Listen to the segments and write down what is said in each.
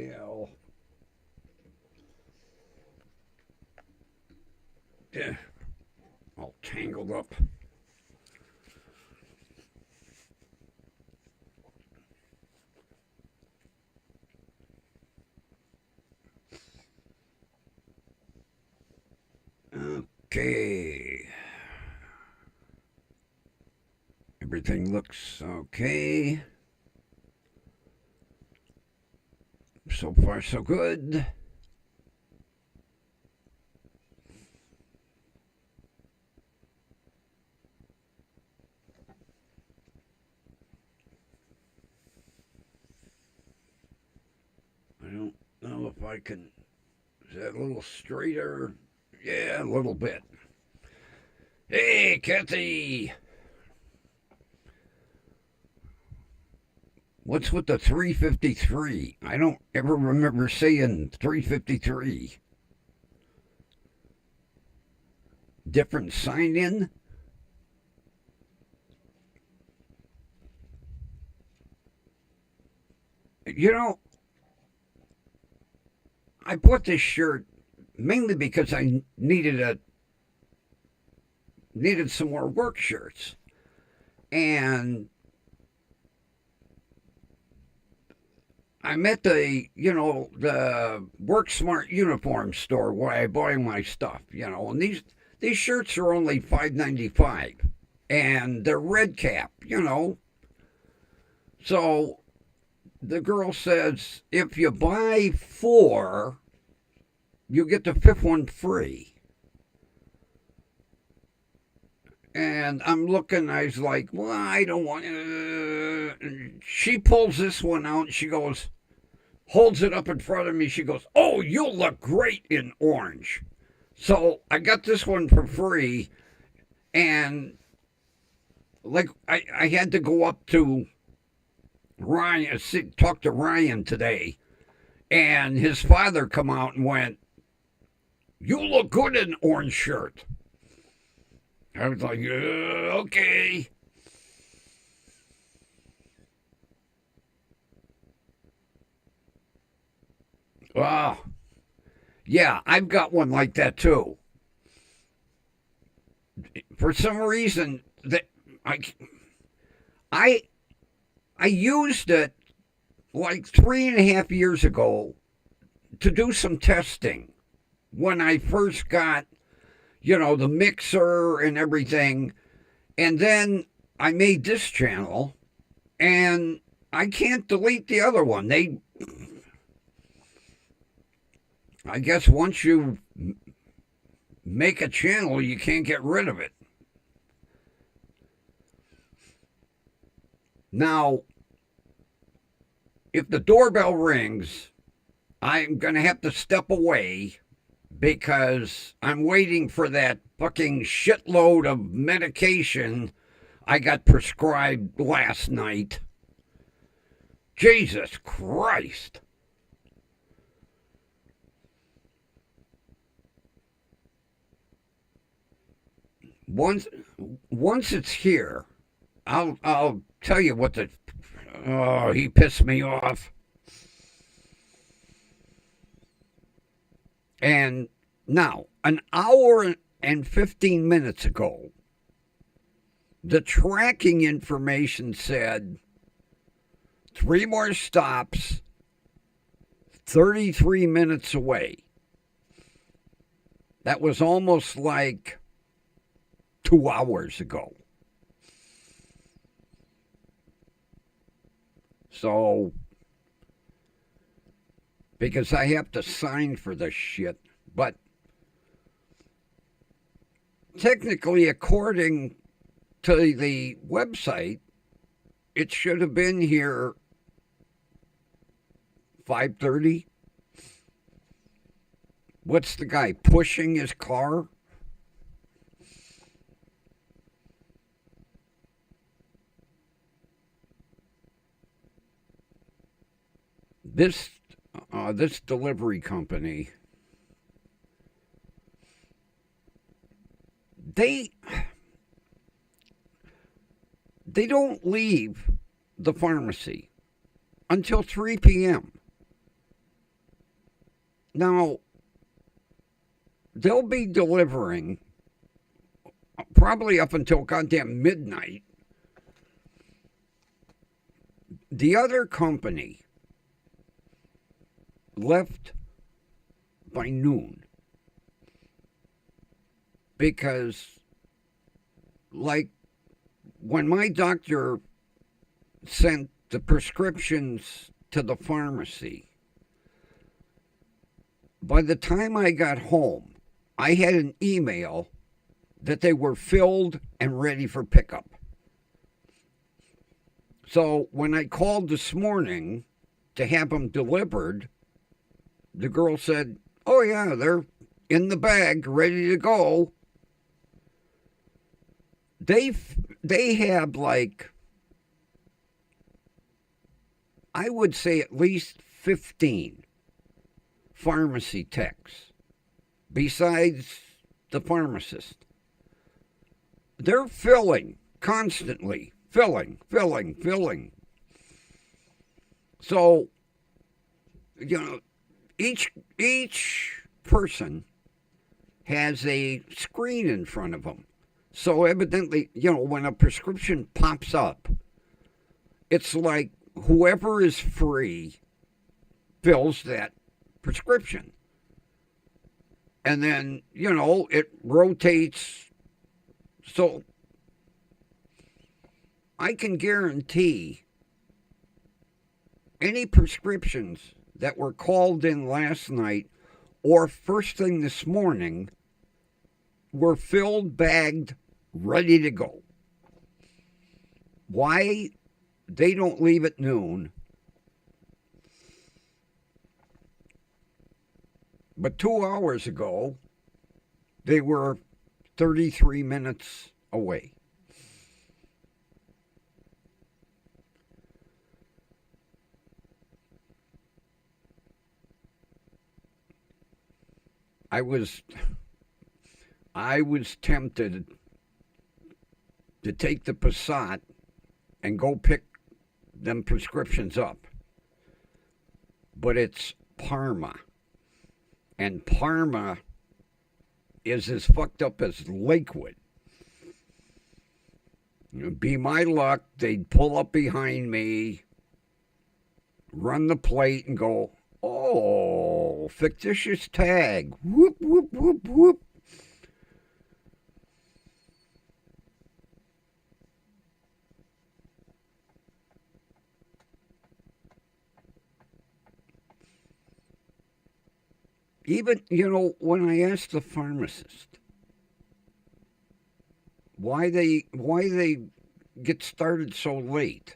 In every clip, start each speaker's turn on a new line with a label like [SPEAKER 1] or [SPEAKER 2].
[SPEAKER 1] hell? Yeah, all tangled up. Okay. Everything looks okay. So far, so good. I don't know if I can. Is that a little straighter? Yeah, a little bit. Hey, Kathy! What's with the 353? I don't ever remember saying 353. Different sign in? You know, I bought this shirt mainly because I needed some more work shirts. And I'm at the Work Smart uniform store where I buy my stuff, and these shirts are only $5.95 and they're red cap. So the girl says if you buy four, you get the fifth one free. And I'm looking, I was like, well, I don't want. She pulls this one out and she goes, holds it up in front of me. She goes, oh, you'll look great in orange. So I got this one for free. And like, I had to go up to Ryan, talk to Ryan today. And his father come out and went, you look good in an orange shirt. I was like, okay. Wow. Yeah, I've got one like that too. For some reason, that I I I used it like 3.5 years ago to do some testing when I first got, the mixer and everything. And then I made this channel and I can't delete the other one. I guess once you make a channel, you can't get rid of it. Now, if the doorbell rings, I'm going to have to step away because I'm waiting for that fucking shitload of medication I got prescribed last night. Jesus Christ. Once once it's here, I'll tell you what the oh, he pissed me off. And now, an hour and 15 minutes ago, the tracking information said 3 more stops, 33 minutes away. That was almost like 2 hours ago. So, because I have to sign for this shit. But technically, according to the website, it should have been here 5:30. What's the guy pushing his car? This this delivery company, they they don't leave the pharmacy until 3 p.m. Now, they'll be delivering probably up until goddamn midnight. The other company left by noon because, like, when my doctor sent the prescriptions to the pharmacy, by the time I got home, I had an email that they were filled and ready for pickup. So when I called this morning to have them delivered, the girl said, "Oh yeah, they're in the bag, ready to go." They have, like, I would say at least 15 pharmacy techs besides the pharmacist. They're filling constantly, filling. So, each person has a screen in front of them. So evidently, when a prescription pops up, it's like whoever is free fills that prescription. And then, it rotates. So I can guarantee any prescriptions that were called in last night or first thing this morning were filled, bagged, ready to go. Why they don't leave at noon? But 2 hours ago, they were 33 minutes away. I was tempted to take the Passat and go pick them prescriptions up. But it's Parma. And Parma is as fucked up as Lakewood. It'd be my luck, they'd pull up behind me, run the plate and go, "Oh, fictitious tag. Whoop, whoop, whoop, whoop." Even, when I asked the pharmacist why they get started so late,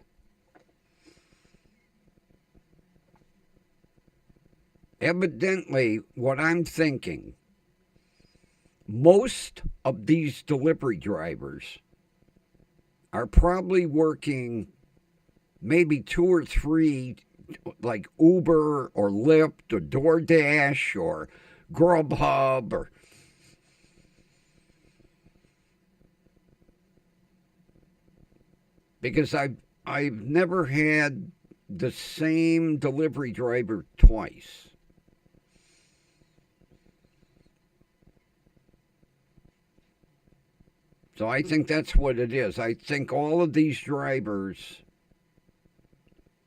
[SPEAKER 1] evidently, what I'm thinking, most of these delivery drivers are probably working maybe 2 or 3, like Uber or Lyft or DoorDash or Grubhub or because I've never had the same delivery driver twice. So I think that's what it is. I think all of these drivers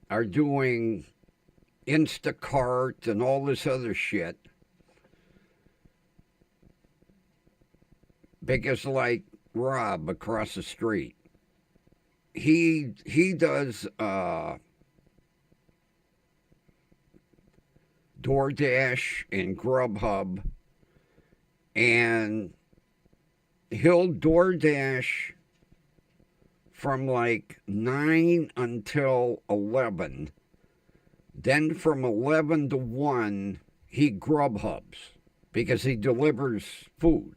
[SPEAKER 1] are doing Instacart and all this other shit because, like Rob across the street, he does DoorDash and Grubhub, and he'll DoorDash from like 9 until 11. Then from 11 to 1, he Grubhubs because he delivers food.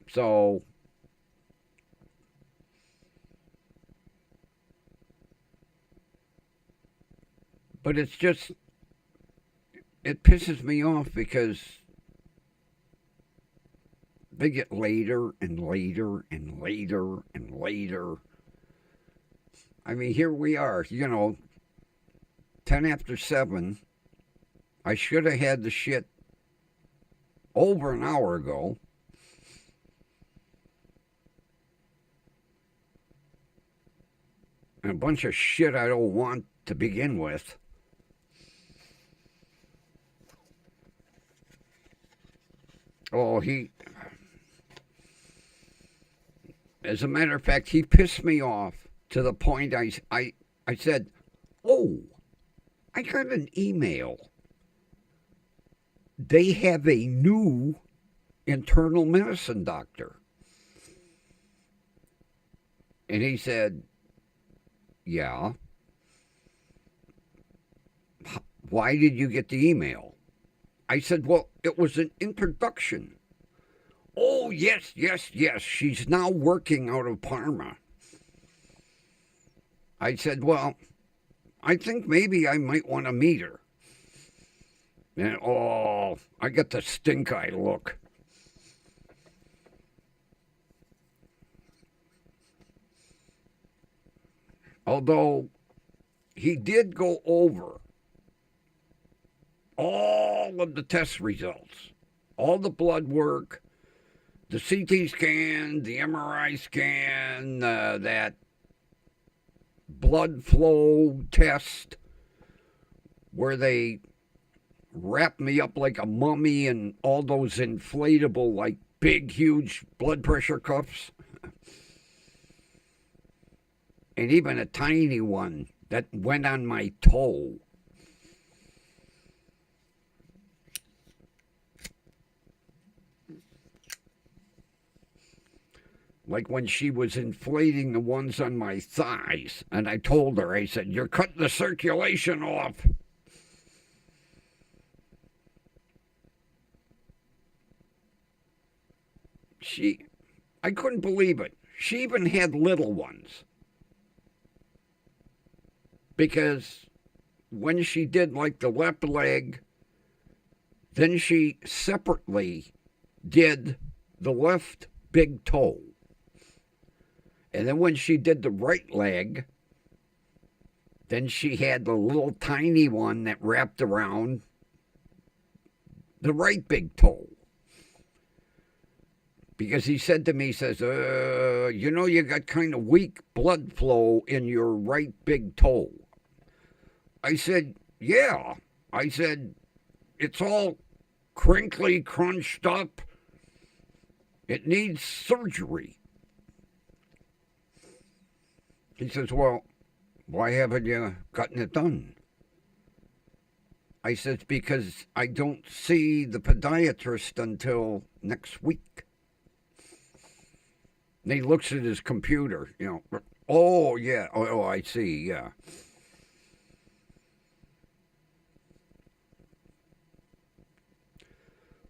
[SPEAKER 1] So but it's just, it pisses me off because they get later and later and later and later. I mean, here we are, 10 after 7. I should have had the shit over an hour ago. And a bunch of shit I don't want to begin with. Oh, as a matter of fact, he pissed me off to the point I said, oh, I got an email. They have a new internal medicine doctor. And he said, yeah. Why did you get the email? I said, well, it was an introduction. Oh, yes. She's now working out of Parma. I said, well, I think maybe I might want to meet her. And, I got the stink eye look. Although he did go over all of the test results, all the blood work, the CT scan, the MRI scan, that blood flow test where they wrap me up like a mummy and all those inflatable, like big, huge blood pressure cuffs. And even a tiny one that went on my toe. Like when she was inflating the ones on my thighs. And I told her, I said, you're cutting the circulation off. I couldn't believe it. She even had little ones. Because when she did like the left leg, then she separately did the left big toe. And then when she did the right leg, then she had the little tiny one that wrapped around the right big toe. Because he said to me, he says, you got kind of weak blood flow in your right big toe. I said, yeah. I said, it's all crinkly, crunched up. It needs surgery. He says, well, why haven't you gotten it done? I said, because I don't see the podiatrist until next week. And he looks at his computer, Oh, yeah. Oh, I see, yeah.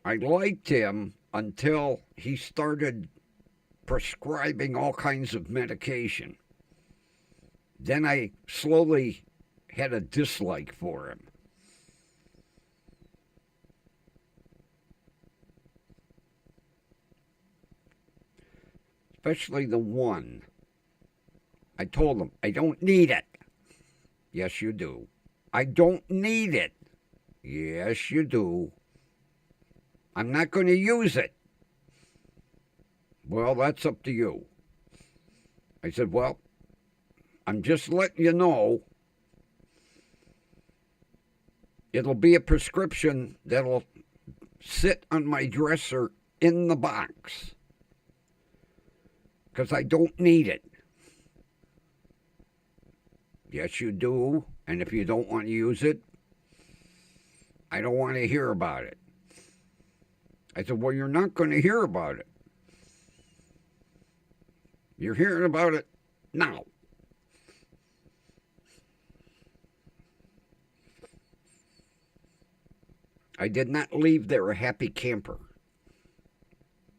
[SPEAKER 1] I liked him until he started prescribing all kinds of medication. Then I slowly had a dislike for him. Especially the one. I told him, I don't need it. Yes, you do. I don't need it. Yes, you do. I'm not going to use it. Well, that's up to you. I said, well, I'm just letting you know it'll be a prescription that'll sit on my dresser in the box because I don't need it. Yes, you do. And if you don't want to use it, I don't want to hear about it. I said, well, you're not going to hear about it. You're hearing about it now. I did not leave there a happy camper,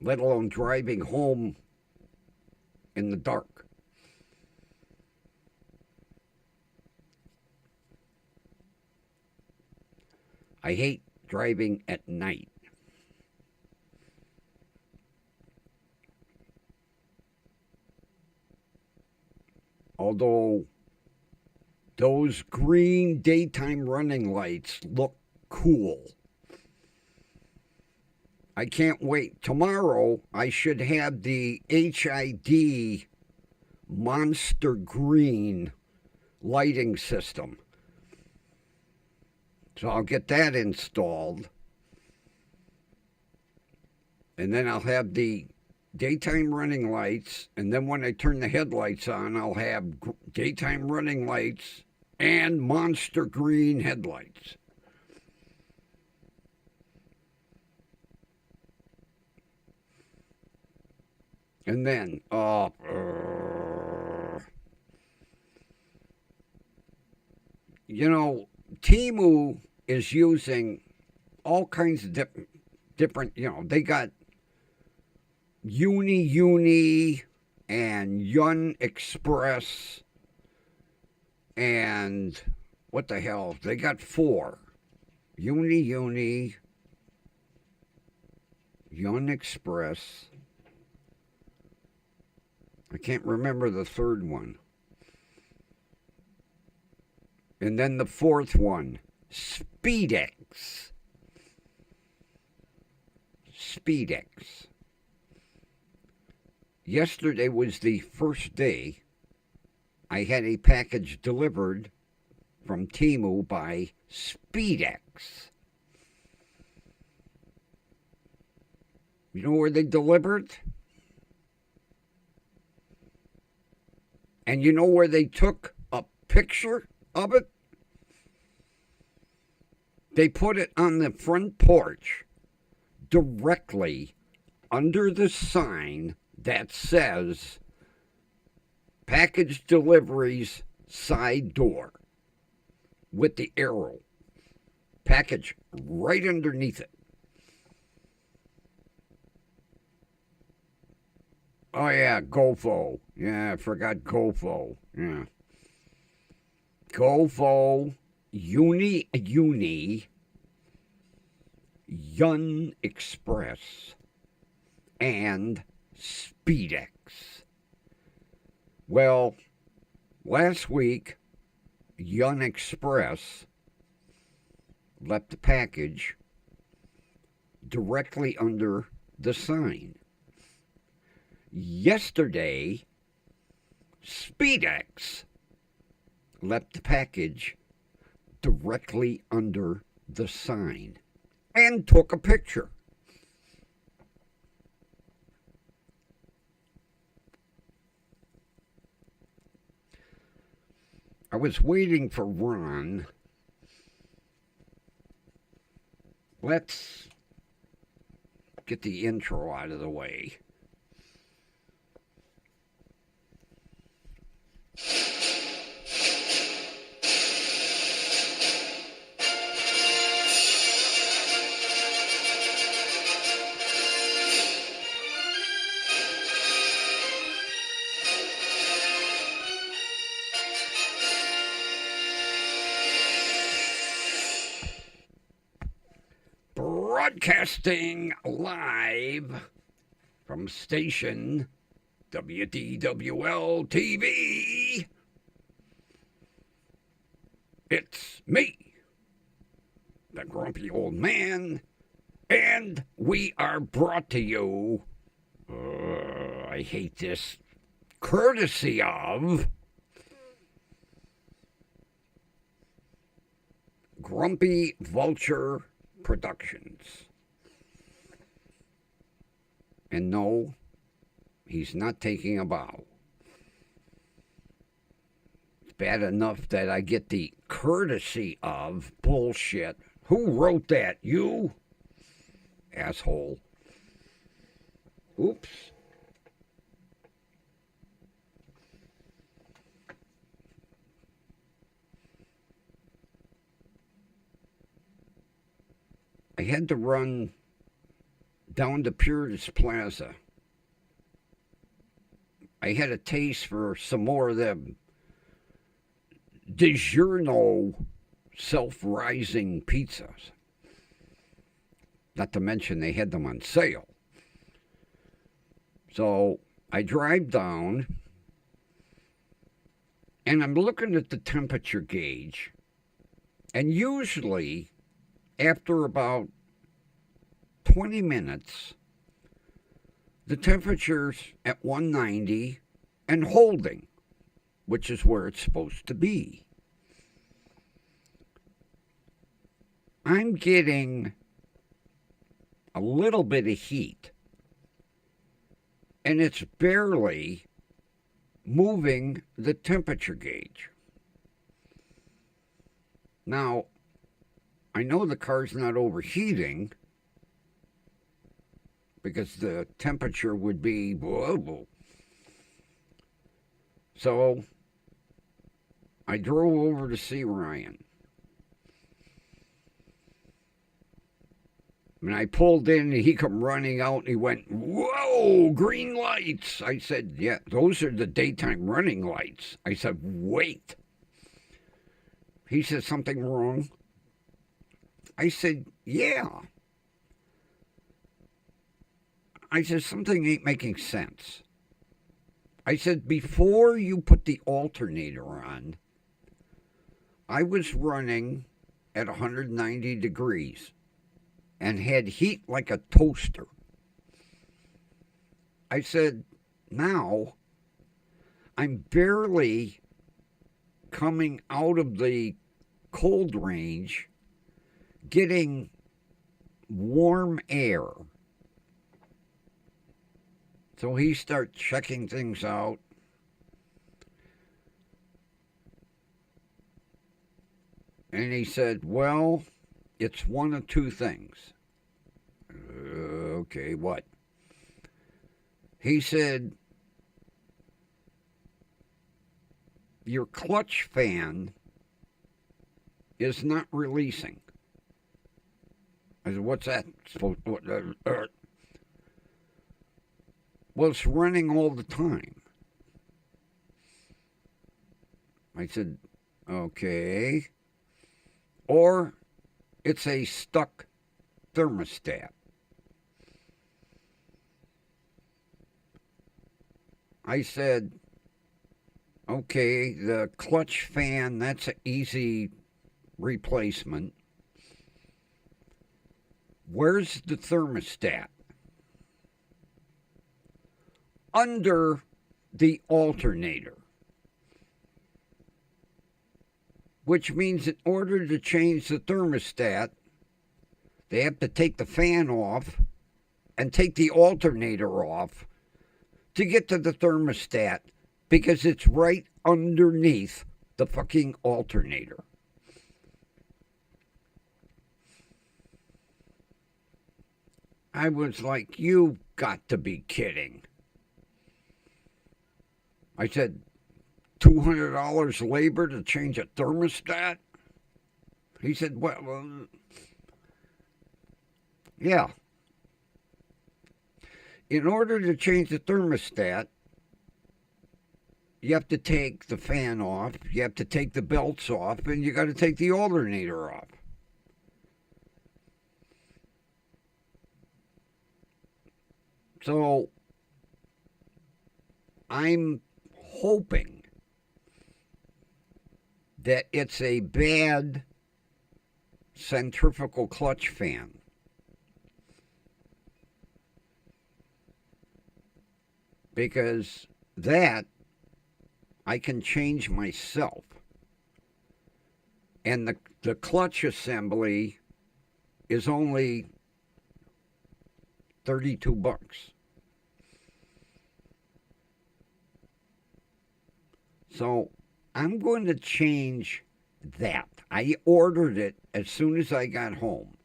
[SPEAKER 1] let alone driving home in the dark. I hate driving at night. Although Those green daytime running lights look cool. I can't wait. Tomorrow I should have the HID Monster Green lighting system. So I'll get that installed. And then I'll have the daytime running lights. And then when I turn the headlights on, I'll have daytime running lights and monster green headlights. And then, you know, Temu is using all kinds of different, they got Uni and Yun Express and what the hell? They got 4. Uni, Yun Express. I can't remember the third one. And then the fourth one, Speedex. Yesterday was the first day I had a package delivered from Temu by Speedex. You know where they delivered? And you know where they took a picture of it? They put it on the front porch directly under the sign that says package deliveries side door with the arrow. Package right underneath it. Oh, yeah, GoFo. Yeah, I forgot GoFo. Yeah. GoFo, Uni, Yun Express, and Speedex. Well, last week, Yun Express left the package directly under the sign. Yesterday, Speedex left the package directly under the sign and took a picture. I was waiting for Ron. Let's get the intro out of the way. Broadcasting live from station WDWL TV. It's me, the grumpy old man, and we are brought to you, I hate this, courtesy of Grumpy Vulture Productions. And no, he's not taking a bow. It's bad enough that I get the courtesy of bullshit. Who wrote that? You? Asshole. Oops. I had to run down to Puritas Plaza. I had a taste for some more of them DiGiorno self-rising pizzas. Not to mention they had them on sale. So I drive down, And I'm looking at the temperature gauge, and usually after about 20 minutes, the temperature's at 190 and holding, which is where it's supposed to be. I'm getting a little bit of heat, and it's barely moving the temperature gauge. Now, I know the car's not overheating because the temperature would be whoa. So I drove over to see Ryan. And I pulled in, and he come running out, and he went, "Whoa, green lights." I said, "Yeah, those are the daytime running lights." I said, "Wait." He said, "Something wrong?" I said, "Yeah." I said, "Something ain't making sense." I said, "Before you put the alternator on, I was running at 190 degrees. And had heat like a toaster." I said, "Now I'm barely coming out of the cold range, getting warm air." So he starts checking things out. And he said, "Well, it's one of two things." Okay, what? He said, "Your clutch fan is not releasing." I said, "What's that supposed to Well, it's running all the time." I said, "Okay." Or it's a stuck thermostat. I said, "Okay, the clutch fan, that's an easy replacement. Where's the thermostat?" "Under the alternator." Which means in order to change the thermostat, they have to take the fan off and take the alternator off to get to the thermostat, because it's right underneath the fucking alternator. I was like, "You've got to be kidding." I said, $200 labor to change a thermostat? He said, "Well, yeah. In order to change the thermostat, you have to take the fan off, you have to take the belts off, and you got to take the alternator off." So I'm hoping that it's a bad centrifugal clutch fan. Because that I can change myself. And the clutch assembly is only $32. So I'm going to change that. I ordered it as soon as I got home.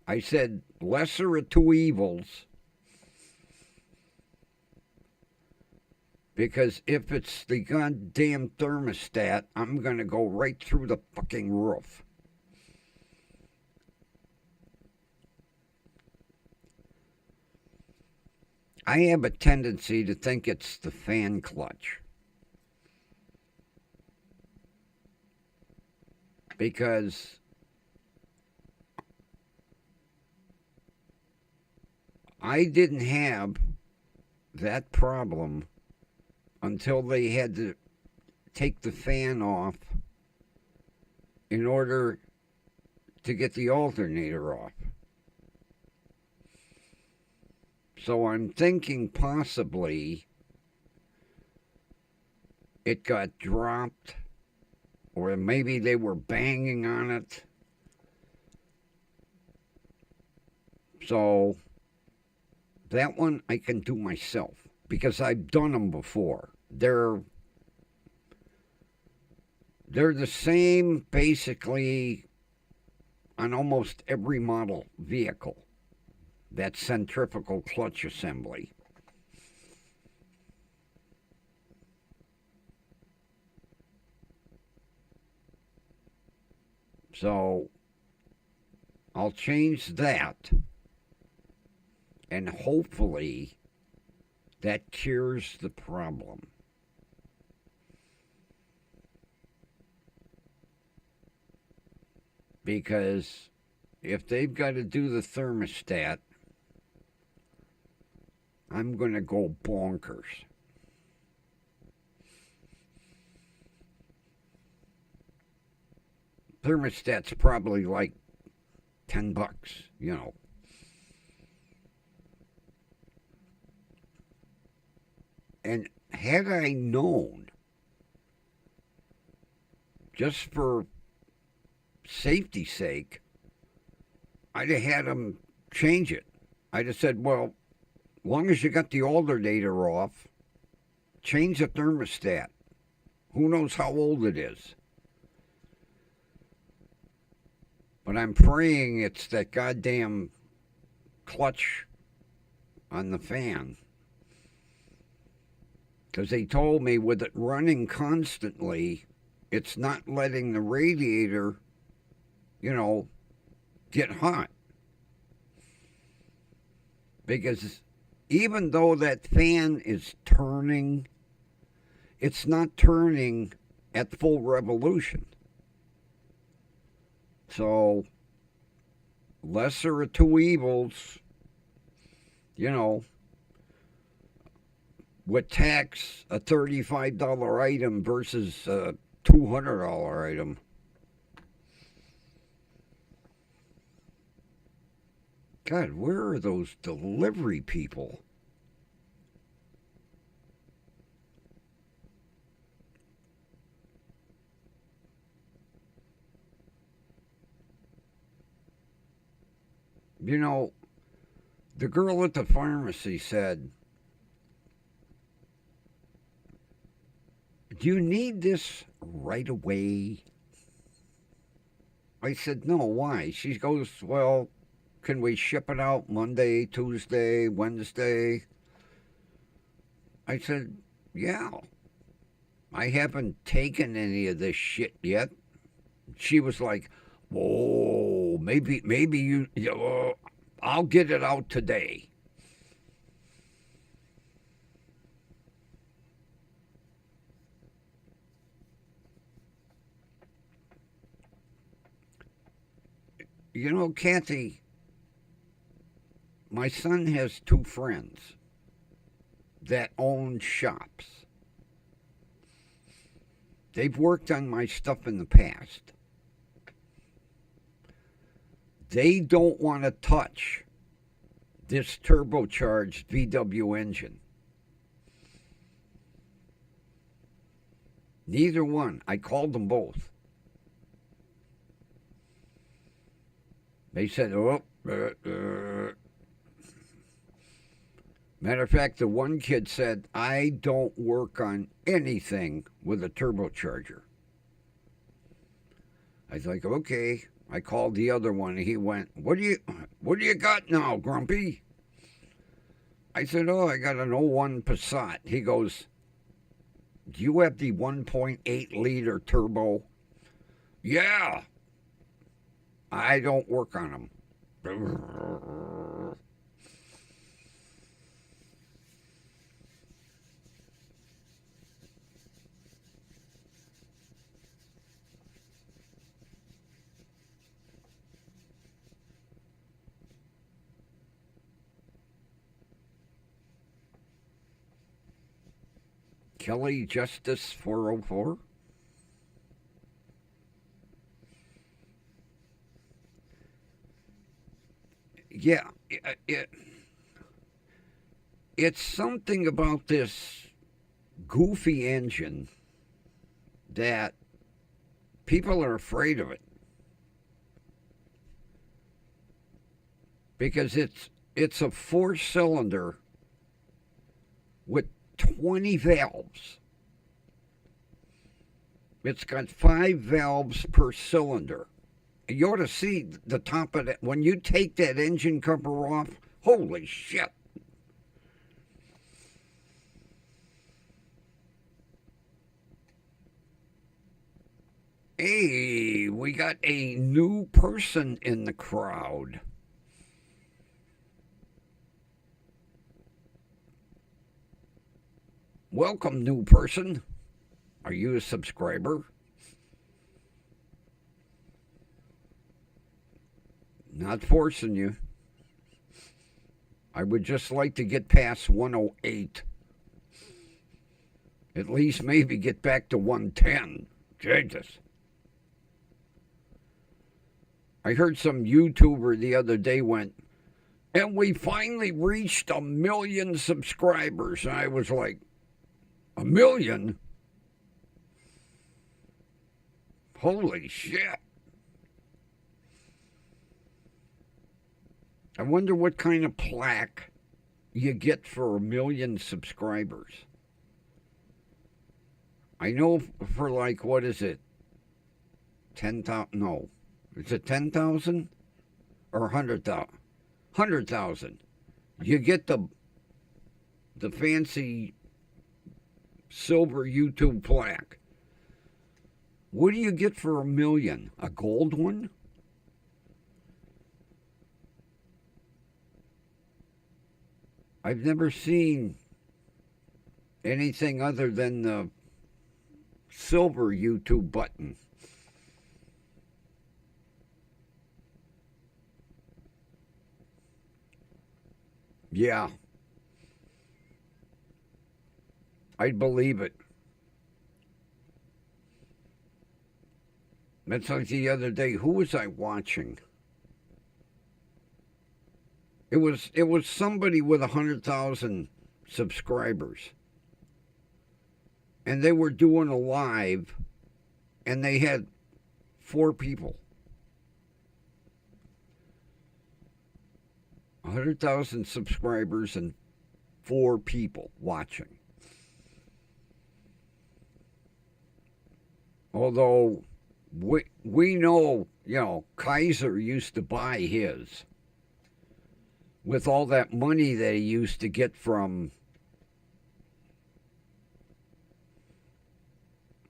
[SPEAKER 1] I said, lesser of two evils. Because if it's the goddamn thermostat, I'm going to go right through the fucking roof. I have a tendency to think it's the fan clutch. Because I didn't have that problem until they had to take the fan off in order to get the alternator off. So I'm thinking possibly it got dropped, or maybe they were banging on it. So that one I can do myself because I've done them before. They're the same basically on almost every model vehicle. That centrifugal clutch assembly. So I'll change that, and hopefully that cures the problem. Because if they've got to do the thermostat, I'm going to go bonkers. Thermostat's probably like $10, you know. And had I known, just for safety's sake, I'd have had them change it. I'd have said, well, as long as you got the alternator off, change the thermostat. Who knows how old it is? But I'm praying it's that goddamn clutch on the fan. Because they told me with it running constantly, it's not letting the radiator, you know, get hot. Because even though that fan is turning, it's not turning at full revolution. So, lesser of two evils, you know, with tax, a $35 item versus a $200 item. God, where are those delivery people? You know, the girl at the pharmacy said, do you need this right away? I said, no, why? She goes, well, can we ship it out Monday, Tuesday, Wednesday? I said, yeah. I haven't taken any of this shit yet. She was like, oh, maybe you I'll get it out today. You know, Kathy, my son has two friends that own shops. They've worked on my stuff in the past. They don't want to touch this turbocharged VW engine. Neither one. I called them both. They said, Matter of fact, the one kid said, I don't work on anything with a turbocharger. I was like, okay. I called the other one, and he went, what do you got now, Grumpy? I said, oh, I got an '01 Passat. He goes, do you have the 1.8 liter turbo? Yeah. I don't work on them. Kelly Justice 404. Yeah, it's something about this goofy engine that people are afraid of it because it's a four-cylinder with 20 valves. It's got 5 valves per cylinder. You ought to see the top of it. When you take that engine cover off, holy shit. Hey, we got a new person in the crowd. Welcome, new person. Are you a subscriber? Not forcing you. I would just like to get past 108. At least maybe get back to 110. Jesus. I heard some YouTuber the other day went, and we finally reached 1 million subscribers. And I was like, 1 million? Holy shit. I wonder what kind of plaque you get for 1 million subscribers. I know for like, what is it? 10,000? No. Is it 10,000? Or 100,000? 100,000. You get the fancy silver YouTube plaque. What do you get for 1 million? A gold one? I've never seen anything other than the silver YouTube button. Yeah. I'd believe it. That's like the other day. Who was I watching? It was somebody with 100,000 subscribers, and they were doing a live, and they had 4 people. 100,000 subscribers and 4 people watching. Although we know, Kaiser used to buy his with all that money that he used to get from.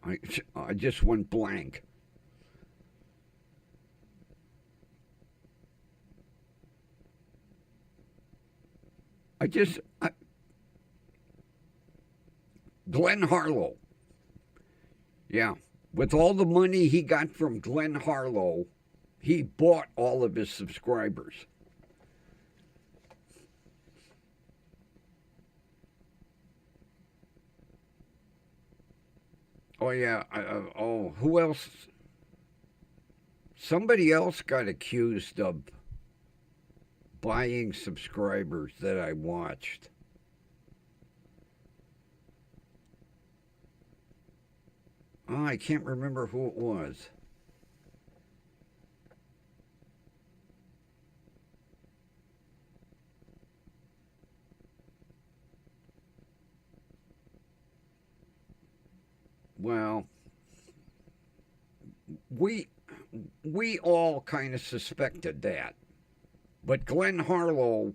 [SPEAKER 1] I just went blank. Glenn Harlow. Yeah. With all the money he got from Glenn Harlow, he bought all of his subscribers. Oh, yeah. Who else? Somebody else got accused of buying subscribers that I watched. Oh, I can't remember who it was. Well, we all kind of suspected that. But Glenn Harlow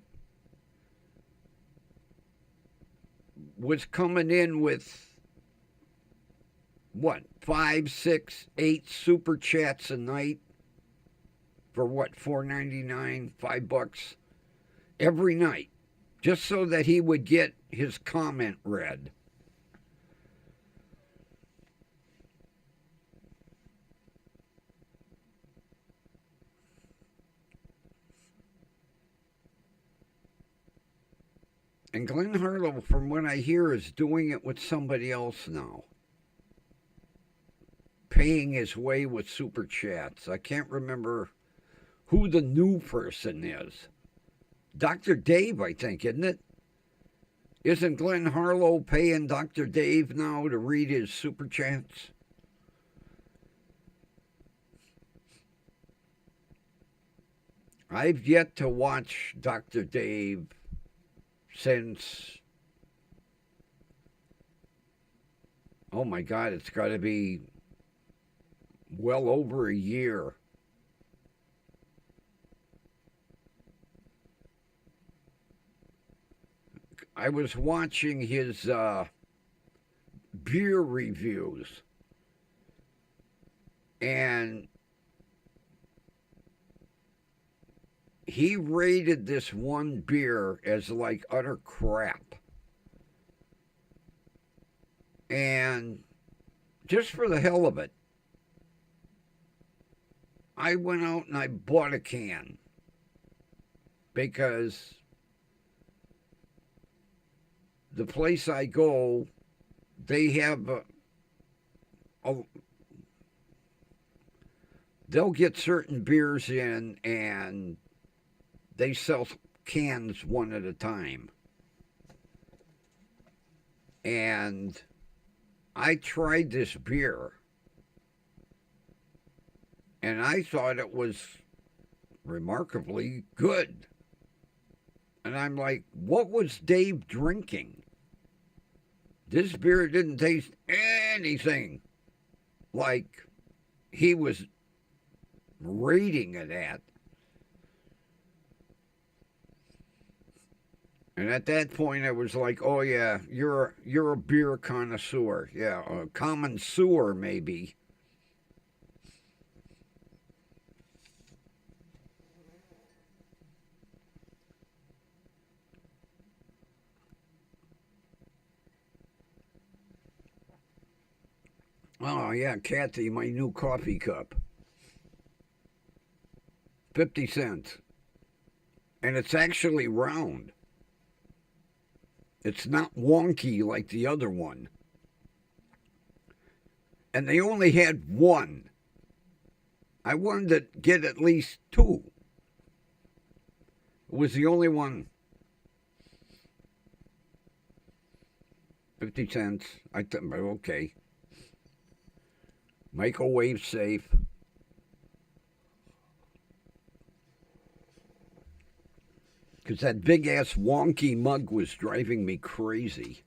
[SPEAKER 1] was coming in with what, 5, 6, 8 super chats a night for what, $4.99, $5 every night, just so that he would get his comment read. And Glenn Harlow, from what I hear, is doing it with somebody else now. Paying his way with super chats. I can't remember who the new person is. Dr. Dave, I think, isn't it? Isn't Glenn Harlow paying Dr. Dave now to read his super chats? I've yet to watch Dr. Dave since, oh my God, it's got to be well over a year. I was watching his beer reviews, and he rated this one beer as like utter crap. And just for the hell of it, I went out and I bought a can because the place I go, they have they'll get certain beers in and they sell cans one at a time. And I tried this beer and I thought it was remarkably good. And I'm like, what was Dave drinking? This beer didn't taste anything like he was rating it at. And at that point, I was like, "Oh yeah, you're a beer connoisseur, yeah, a common sewer maybe." Oh yeah, Kathy, my new coffee cup, 50 cents, and it's actually round. It's not wonky like the other one. And they only had one. I wanted to get at least two. It was the only one. 50 cents. I thought, okay. Microwave safe. Because that big ass wonky mug was driving me crazy.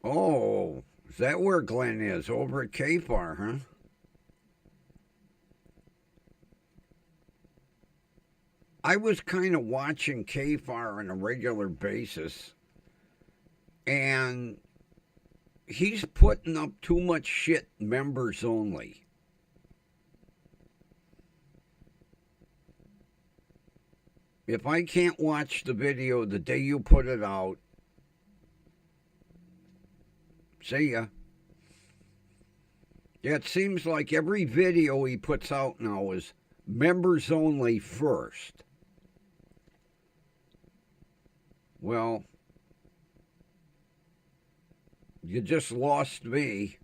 [SPEAKER 1] Oh, is that where Glenn is? Over at KFAR, huh? I was kind of watching KFAR on a regular basis, and he's putting up too much shit members only. If I can't watch the video the day you put it out, see ya. Yeah, it seems like every video he puts out now is members only first. Well, you just lost me.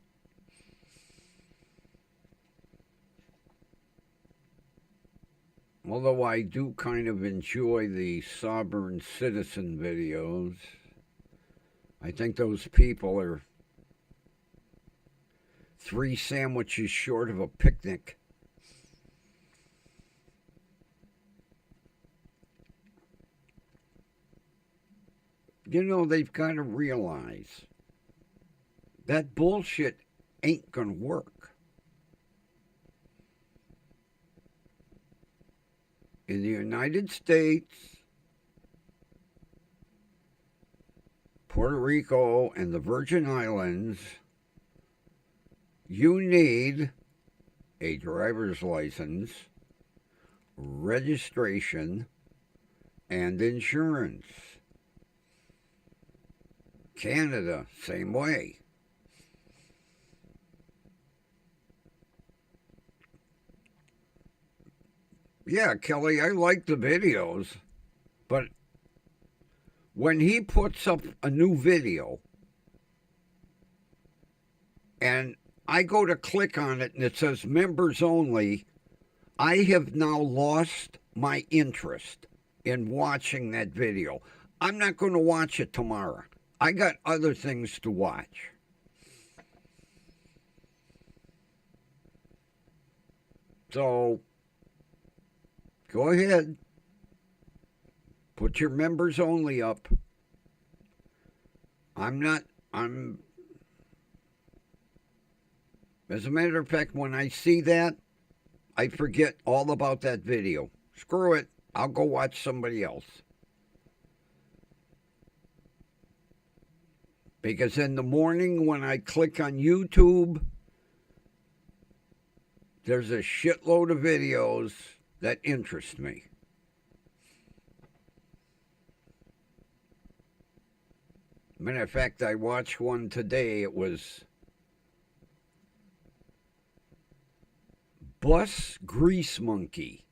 [SPEAKER 1] Although I do kind of enjoy the sovereign citizen videos. I think those people are 3 sandwiches short of a picnic. You know, they've got to realize that bullshit ain't gonna work. In the United States, Puerto Rico, and the Virgin Islands, you need a driver's license, registration, and insurance. Canada, same way. Yeah, Kelly, I like the videos, but when he puts up a new video and I go to click on it and it says members only, I have now lost my interest in watching that video. I'm not going to watch it tomorrow. I got other things to watch. So go ahead, put your members only up. I'm, as a matter of fact, when I see that, I forget all about that video. Screw it, I'll go watch somebody else. Because in the morning when I click on YouTube, there's a shitload of videos that interest me. Matter of fact, I watched one today. It was Bus Grease Monkey.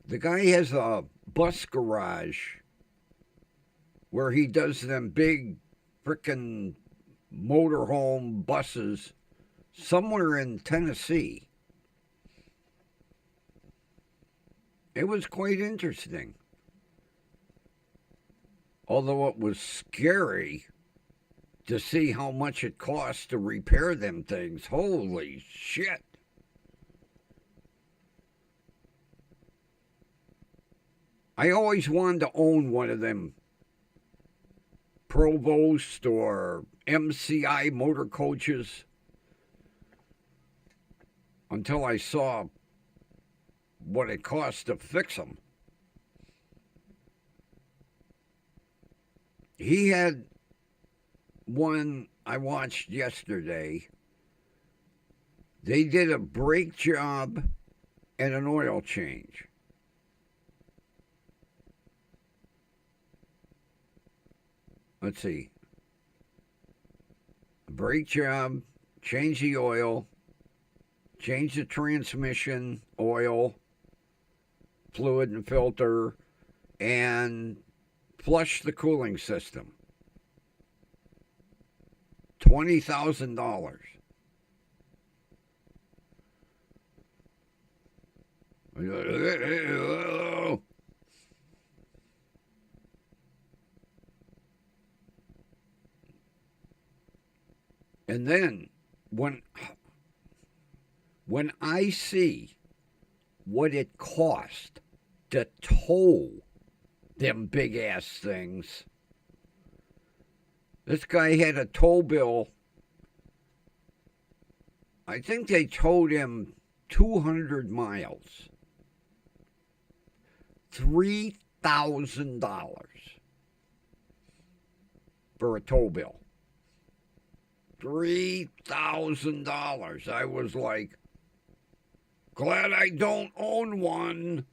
[SPEAKER 1] The guy has a bus garage where he does them big frickin' motorhome buses somewhere in Tennessee. It was quite interesting. Although it was scary to see how much it costs to repair them things. Holy shit. I always wanted to own one of them Provost or MCI motor coaches until I saw what it cost to fix them. He had one I watched yesterday. They did a brake job and an oil change. Let's see. Brake job, change the oil, change the transmission oil, fluid and filter, and flush the cooling system. $20,000. And then when I see what it cost to tow them big ass things, this guy had a tow bill. I think they towed him 200 miles. $3,000 for a tow bill. $3,000. I was like, glad I don't own one.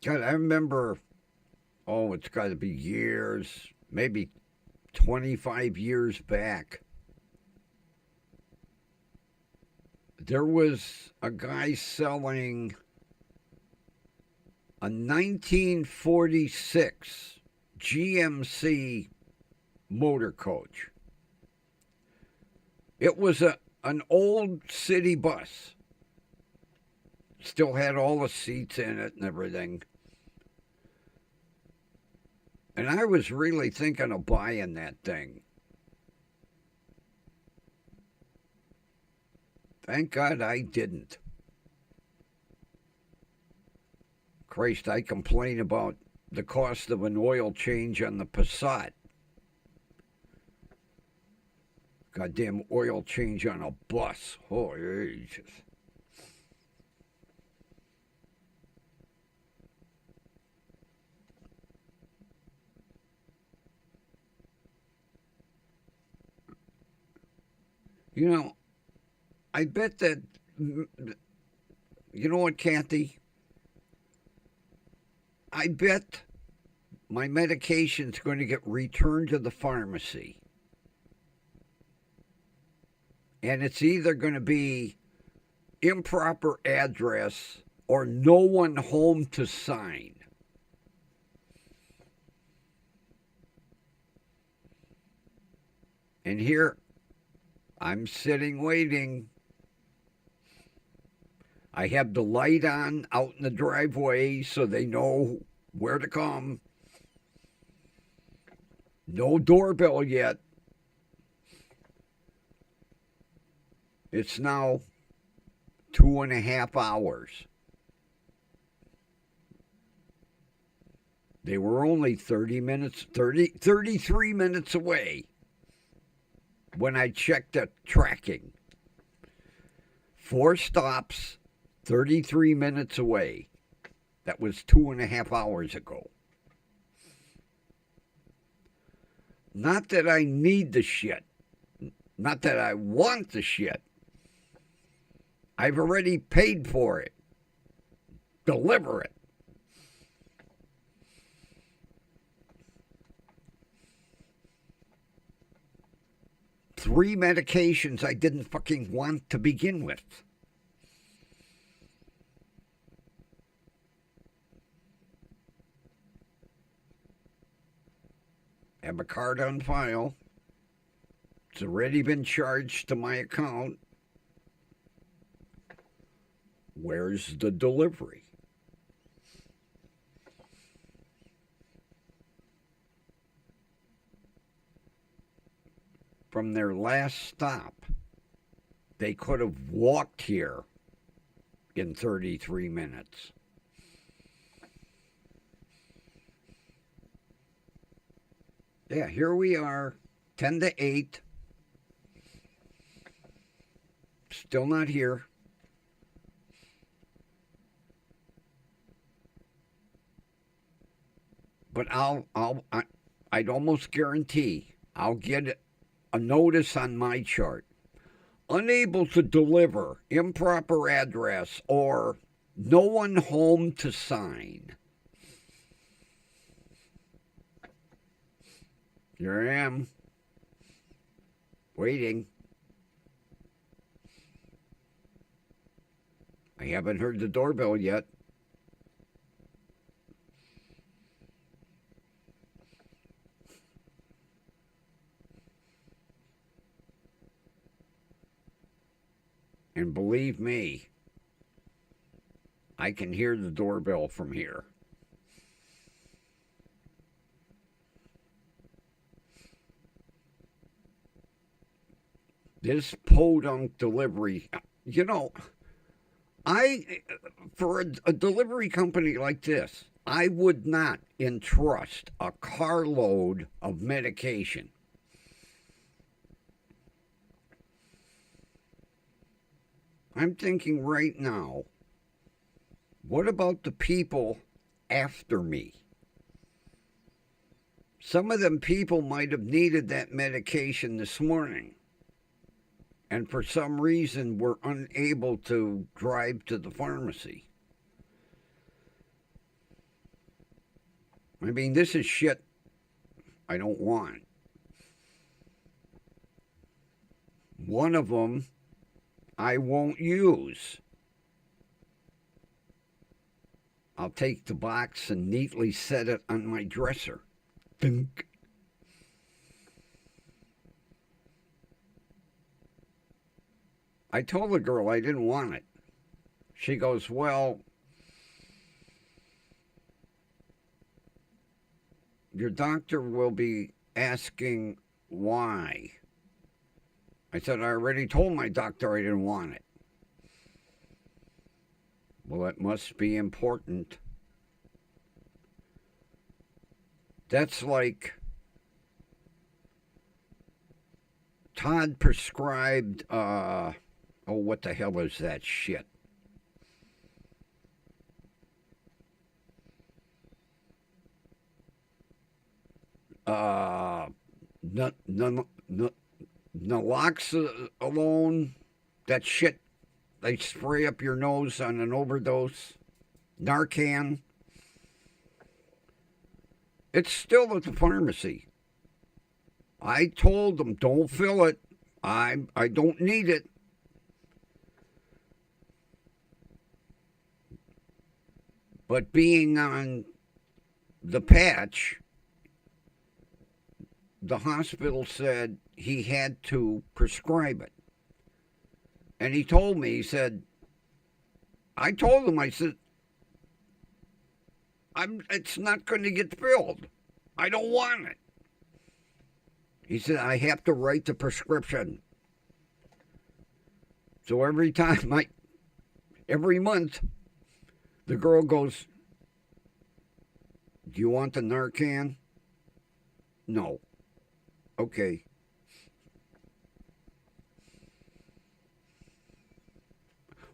[SPEAKER 1] God, I remember, it's got to be years, maybe 25 years back. There was a guy selling a 1946 GMC motor coach. It was an old city bus. Still had all the seats in it and everything. And I was really thinking of buying that thing. Thank God I didn't. Christ, I complain about the cost of an oil change on the Passat. Goddamn oil change on a bus. Oh, Jesus. You know, I bet that, you know what, Kathy? I bet my medication's going to get returned to the pharmacy. And it's either going to be improper address or no one home to sign. And here, I'm sitting waiting. I have the light on out in the driveway so they know where to come. No doorbell yet. It's now 2.5 hours. They were only 33 minutes away when I checked the tracking. 4 stops, 33 minutes away. That was 2.5 hours ago. Not that I need the shit. Not that I want the shit. I've already paid for it. Deliver it. Three medications I didn't fucking want to begin with. Have a card on file. It's already been charged to my account. Where's the delivery? From their last stop, they could have walked here in 33 minutes. Yeah, here we are, 10 to 8. Still not here. But I'd almost guarantee I'll get a notice on my chart. Unable to deliver, improper address, or no one home to sign. Here I am, waiting. I haven't heard the doorbell yet. And believe me, I can hear the doorbell from here. This podunk delivery, you know, for a delivery company like this, I would not entrust a carload of medication. I'm thinking right now, what about the people after me? Some of them people might have needed that medication this morning, and for some reason were unable to drive to the pharmacy. I mean, this is shit I don't want. One of them I won't use. I'll take the box and neatly set it on my dresser. Dunk. I told the girl I didn't want it. She goes, well, your doctor will be asking why. I said, I already told my doctor I didn't want it. Well, it must be important. That's like Todd prescribed, what the hell is that shit? Naloxone, that shit they spray up your nose on an overdose. Narcan. It's still at the pharmacy. I told them, don't fill it. I don't need it. But being on the patch, the hospital said he had to prescribe it. And he told me, he said, I told him, I said, it's not going to get filled. I don't want it. He said, I have to write the prescription. So every month, the girl goes, do you want the Narcan? No. Okay.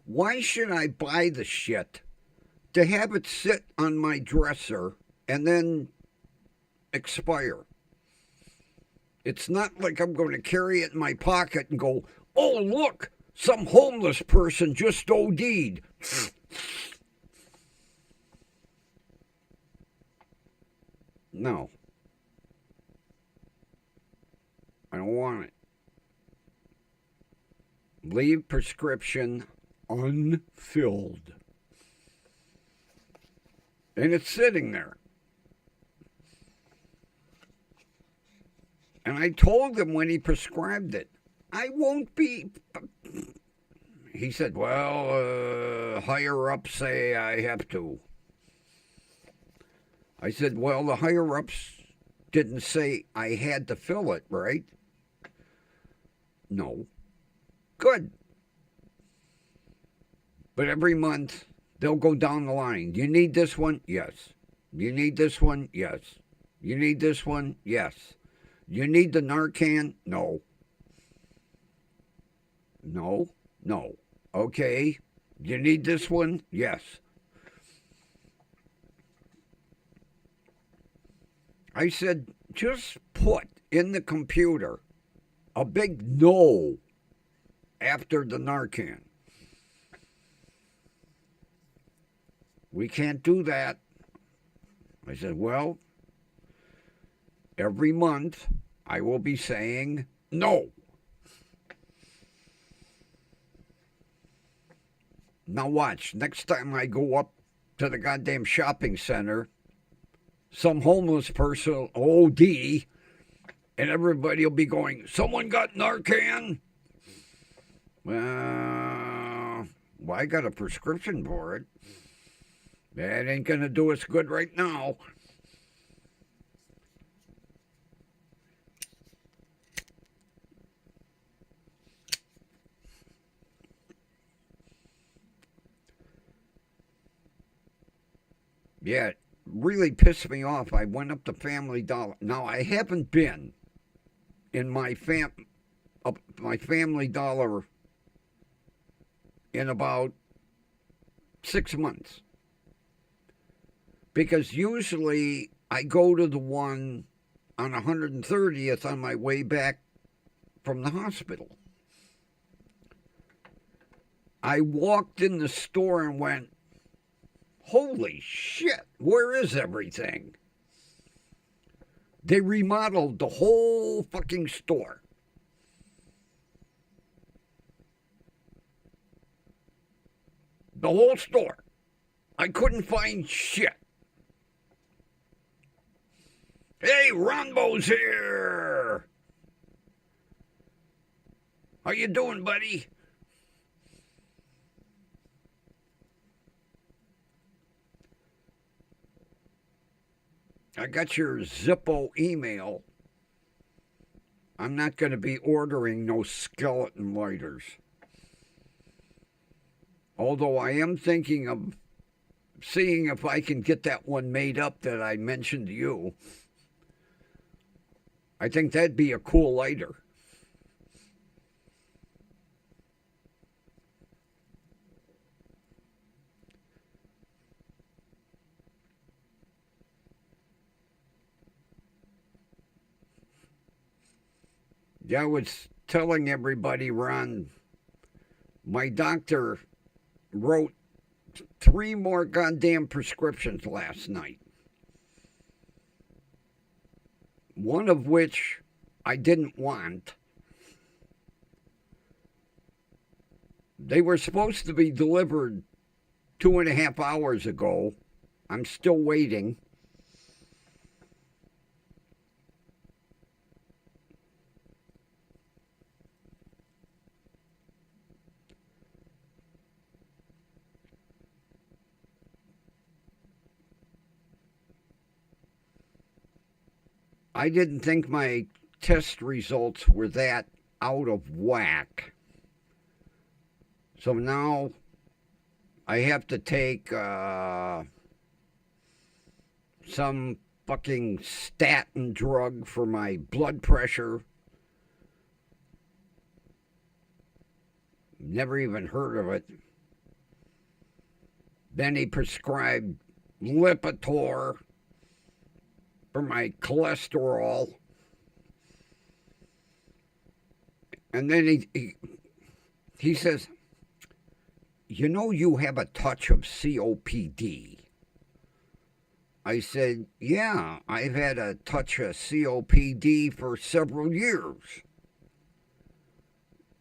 [SPEAKER 1] Why should I buy the shit to have it sit on my dresser and then expire? It's not like I'm going to carry it in my pocket and go, oh, look, some homeless person just OD'd. No. I don't want it. Leave prescription unfilled. And it's sitting there. And I told him when he prescribed it, I won't be. He said, well, higher ups say I have to. I said, well, the higher ups didn't say I had to fill it, right? No. Good. But every month, they'll go down the line. Do you need this one? Yes. You need this one? Yes. You need this one? Yes. You need the Narcan? No. No. No. Okay. You need this one? Yes. I said, just put in the computer a big no after the Narcan. We can't do that. I said, well, every month I will be saying no. Now watch, next time I go up to the goddamn shopping center, some homeless person OD, and everybody will be going, someone got Narcan? Well, I got a prescription for it. That ain't going to do us good right now. Yeah, it really pissed me off. I went up to Family Dollar. Now, I haven't been in my Family Dollar in about 6 months. Because usually I go to the one on 130th on my way back from the hospital. I walked in the store and went, holy shit, where is everything? They remodeled the whole fucking store. The whole store. I couldn't find shit. Hey, Ronbo's here. How you doing, buddy? I got your Zippo email. I'm not going to be ordering no skeleton lighters. Although I am thinking of seeing if I can get that one made up that I mentioned to you. I think that'd be a cool lighter. Yeah, I was telling everybody, Ron, my doctor wrote 3 more goddamn prescriptions last night. One of which I didn't want. They were supposed to be delivered 2.5 hours ago. I'm still waiting. I didn't think my test results were that out of whack. So now I have to take some fucking statin drug for my blood pressure. Never even heard of it. Then he prescribed Lipitor for my cholesterol. And then he says, you know, you have a touch of COPD. I said, yeah, I've had a touch of COPD for several years.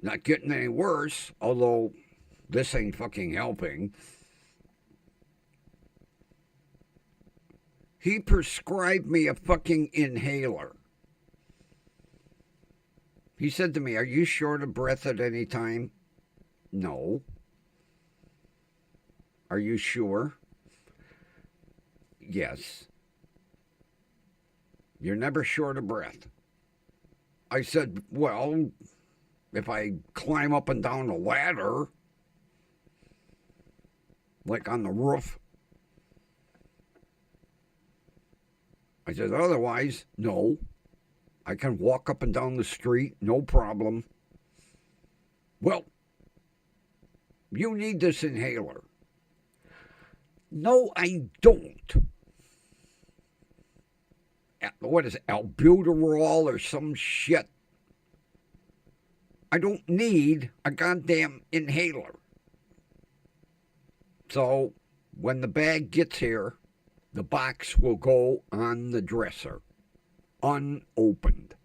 [SPEAKER 1] Not getting any worse, although this ain't fucking helping. He prescribed me a fucking inhaler. He said to me, are you short of breath at any time? No. Are you sure? Yes. You're never short of breath. I said, well, if I climb up and down a ladder, like on the roof. I said, otherwise, no. I can walk up and down the street, no problem. Well, you need this inhaler. No, I don't. What is it, albuterol or some shit? I don't need a goddamn inhaler. So when the bag gets here, the box will go on the dresser, unopened.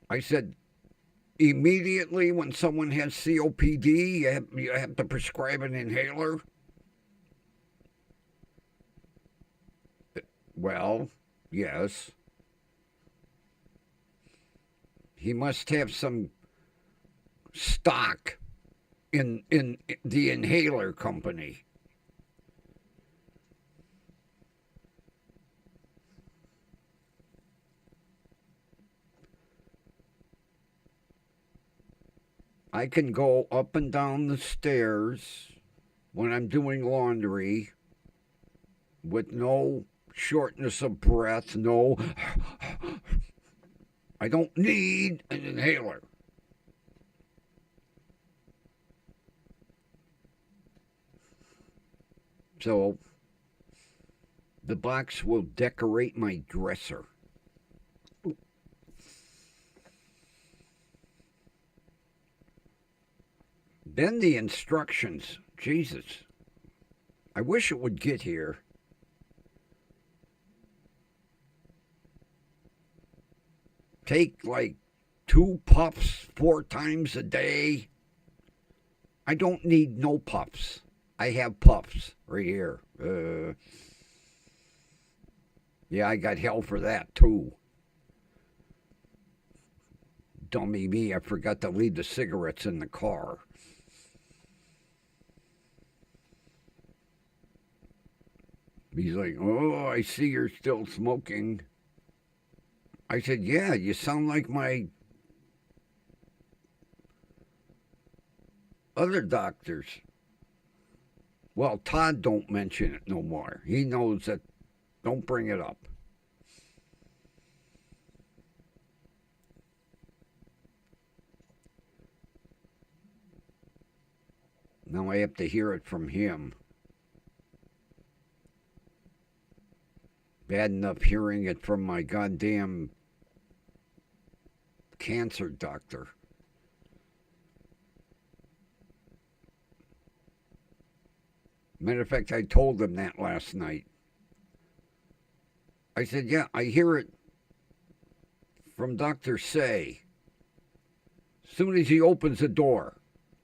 [SPEAKER 1] I said, immediately when someone has COPD, you have to prescribe an inhaler? Well, yes. He must have some stock in the inhaler company. I can go up and down the stairs when I'm doing laundry with no shortness of breath, no. I don't need an inhaler. So the box will decorate my dresser. Then the instructions. Jesus. I wish it would get here. Take like 2 puffs 4 times a day. I don't need no puffs. I have puffs right here. Yeah, I got hell for that too. Dummy me, I forgot to leave the cigarettes in the car. He's like, oh, I see you're still smoking. I said, yeah, you sound like my other doctors. Well, Todd don't mention it no more. He knows that. Don't bring it up. Now I have to hear it from him. Bad enough hearing it from my goddamn cancer doctor. Matter of fact, I told him that last night. I said, yeah, I hear it from Dr. Say. As soon as he opens the door,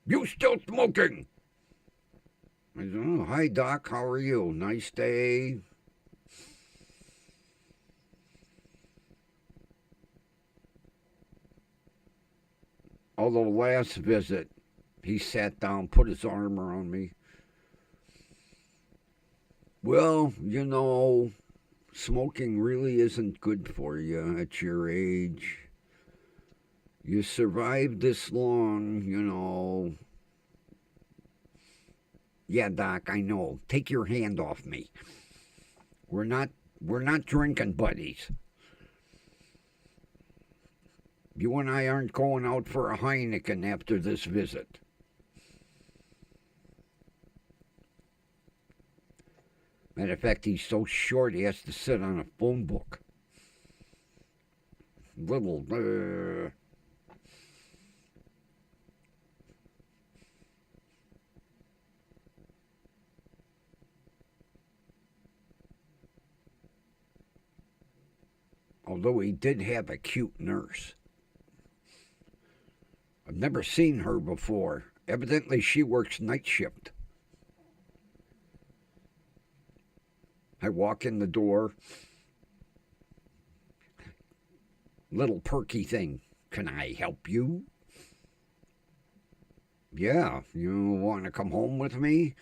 [SPEAKER 1] you still smoking? I said, oh, hi, Doc. How are you? Nice day. Although last visit, he sat down, put his arm around me. Well, smoking really isn't good for you at your age. You survived this long. Yeah, Doc, I know. Take your hand off me. We're not drinking buddies. You and I aren't going out for a Heineken after this visit. Matter of fact, he's so short he has to sit on a phone book. Little. Although he did have a cute nurse. I've never seen her before. Evidently, she works night shift. I walk in the door. Little perky thing. Can I help you? Yeah, you want to come home with me?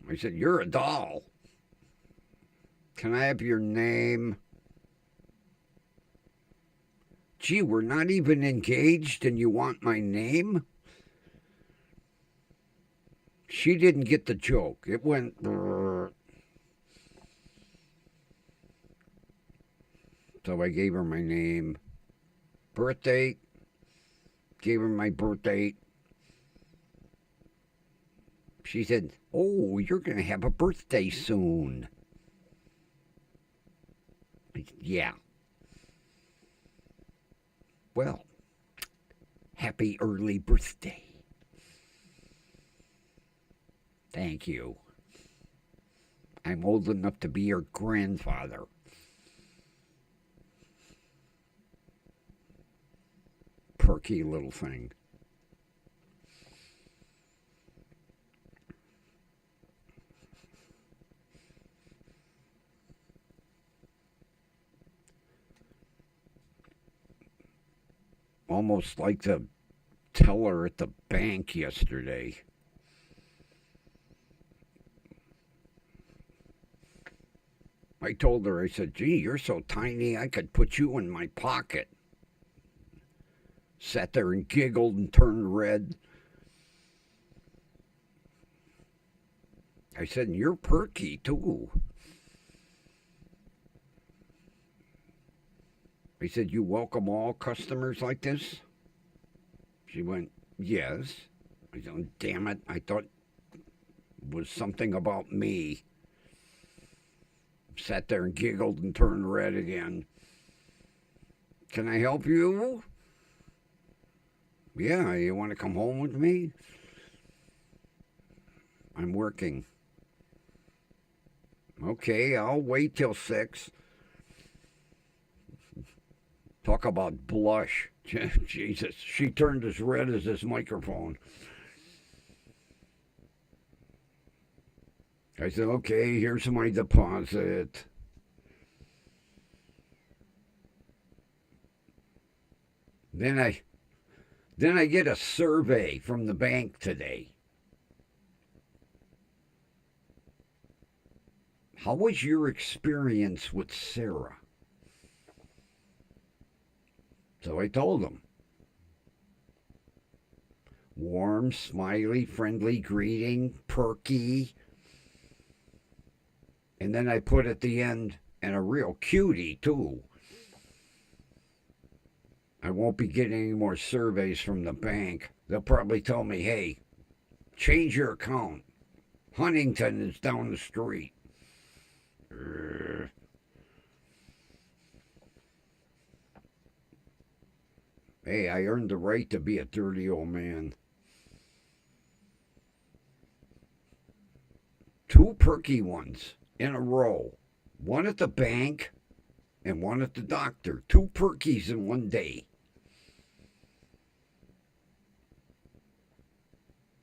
[SPEAKER 1] I said, you're a doll. Can I have your name? Gee, we're not even engaged and you want my name? She didn't get the joke. It went... Brrr. So I gave her my name. Birthday. Gave her my birthday. She said, oh, you're going to have a birthday soon. I said, yeah. Well, happy early birthday. Thank you. I'm old enough to be your grandfather. Perky little thing. Almost like the teller at the bank yesterday. I told her, I said, gee, you're so tiny I could put you in my pocket. Sat there and giggled and turned red. I said, you're perky too. I said, you welcome all customers like this? She went, yes. I said, damn it, I thought it was something about me. Sat there and giggled and turned red again. Can I help you? Yeah, you want to come home with me? I'm working. Okay, I'll wait till 6. Talk about blush. Jesus, she turned as red as this microphone. I said, okay, here's my deposit. Then I get a survey from the bank today. How was your experience with Sarah? So I told them. Warm, smiley, friendly greeting, perky. And then I put at the end, and a real cutie, too. I won't be getting any more surveys from the bank. They'll probably tell me, hey, change your account. Huntington is down the street. Hey, I earned the right to be a dirty old man. 2 perky ones in a row. One at the bank and one at the doctor. 2 perkies in one day.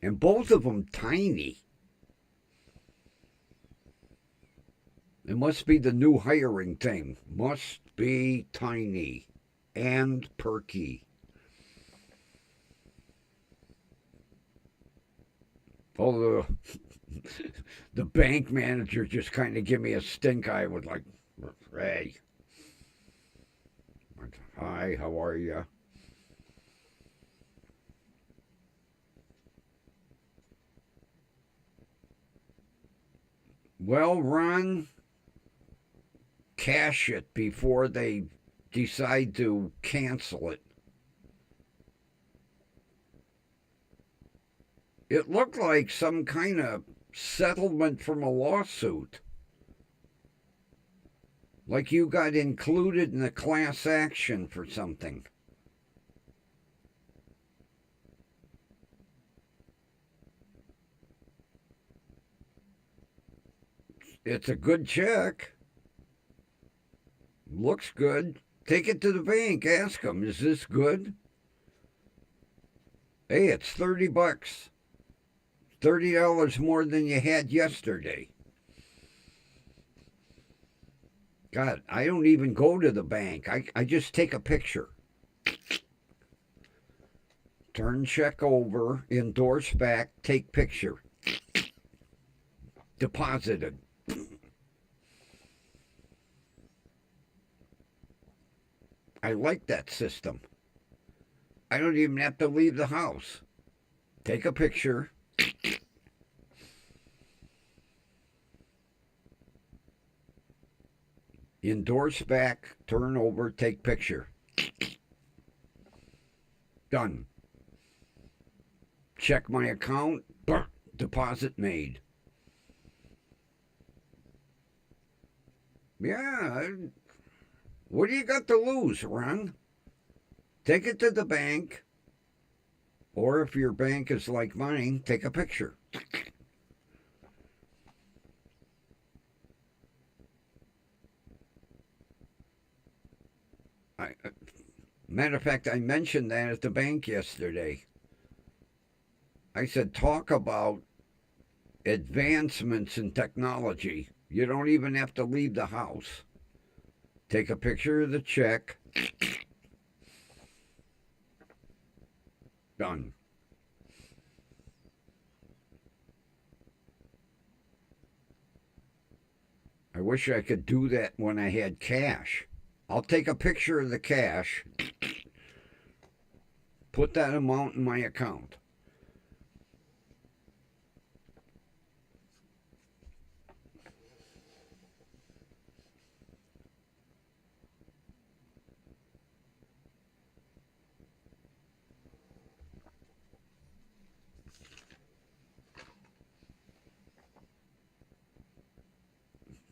[SPEAKER 1] And both of them tiny. It must be the new hiring thing. Must be tiny and perky. Oh, the bank manager just kind of give me a stink eye with like, hey, hi, how are you? Well, Ron, cash it before they decide to cancel it. It looked like some kind of settlement from a lawsuit. Like you got included in a class action for something. It's a good check. Looks good. Take it to the bank. Ask them, is this good? Hey, it's $30. $30 more than you had yesterday. God, I don't even go to the bank. I just take a picture. Turn check over, endorse back, take picture. Deposited. I like that system. I don't even have to leave the house. Take a picture. Endorse back, turn over, take picture. Done. Check my account. Deposit made. Yeah. What do you got to lose, Ron? Take it to the bank. Or if your bank is like mine, take a picture. Matter of fact, I mentioned that at the bank yesterday. I said, talk about advancements in technology. You don't even have to leave the house. Take a picture of the check. Done. I wish I could do that when I had cash. I'll take a picture of the cash, put that amount in my account.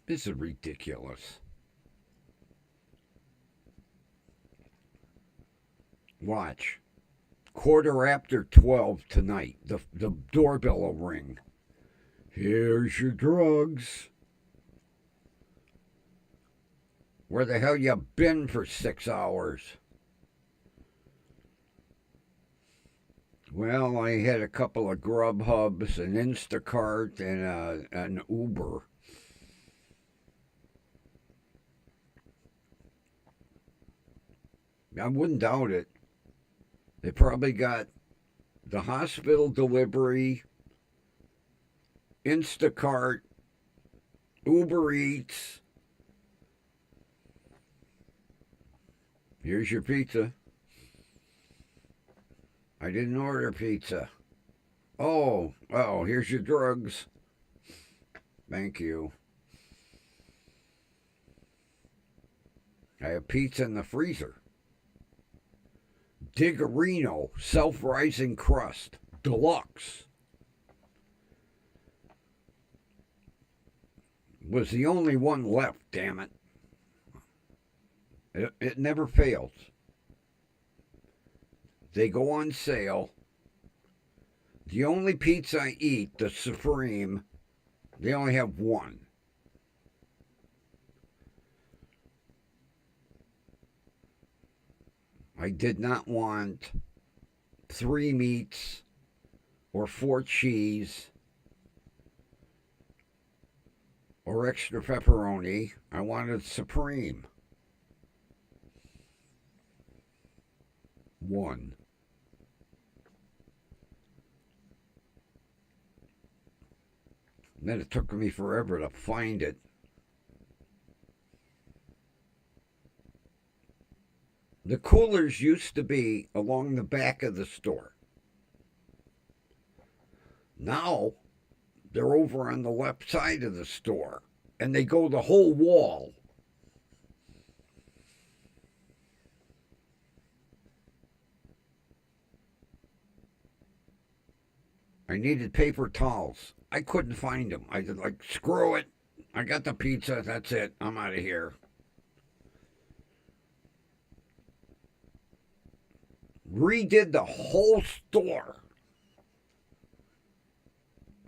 [SPEAKER 1] This is ridiculous. Watch. 12:15 tonight. The doorbell will ring. Here's your drugs. Where the hell you been for 6 hours? Well, I had a couple of Grubhubs, an Instacart, and an Uber. I wouldn't doubt it. They probably got the hospital delivery, Instacart, Uber Eats. Here's your pizza. I didn't order pizza. Oh, here's your drugs. Thank you. I have pizza in the freezer. Diggerino, self-rising crust, deluxe. Was the only one left, damn it. It never fails. They go on sale. The only pizza I eat, the Supreme, they only have one. I did not want 3 meats or 4 cheese or extra pepperoni. I wanted supreme. 1. And then it took me forever to find it. The coolers used to be along the back of the store. Now they're over on the left side of the store, and they go the whole wall. I needed paper towels. I couldn't find them. I said, like, screw it. I got the pizza. That's it. I'm out of here. Redid the whole store.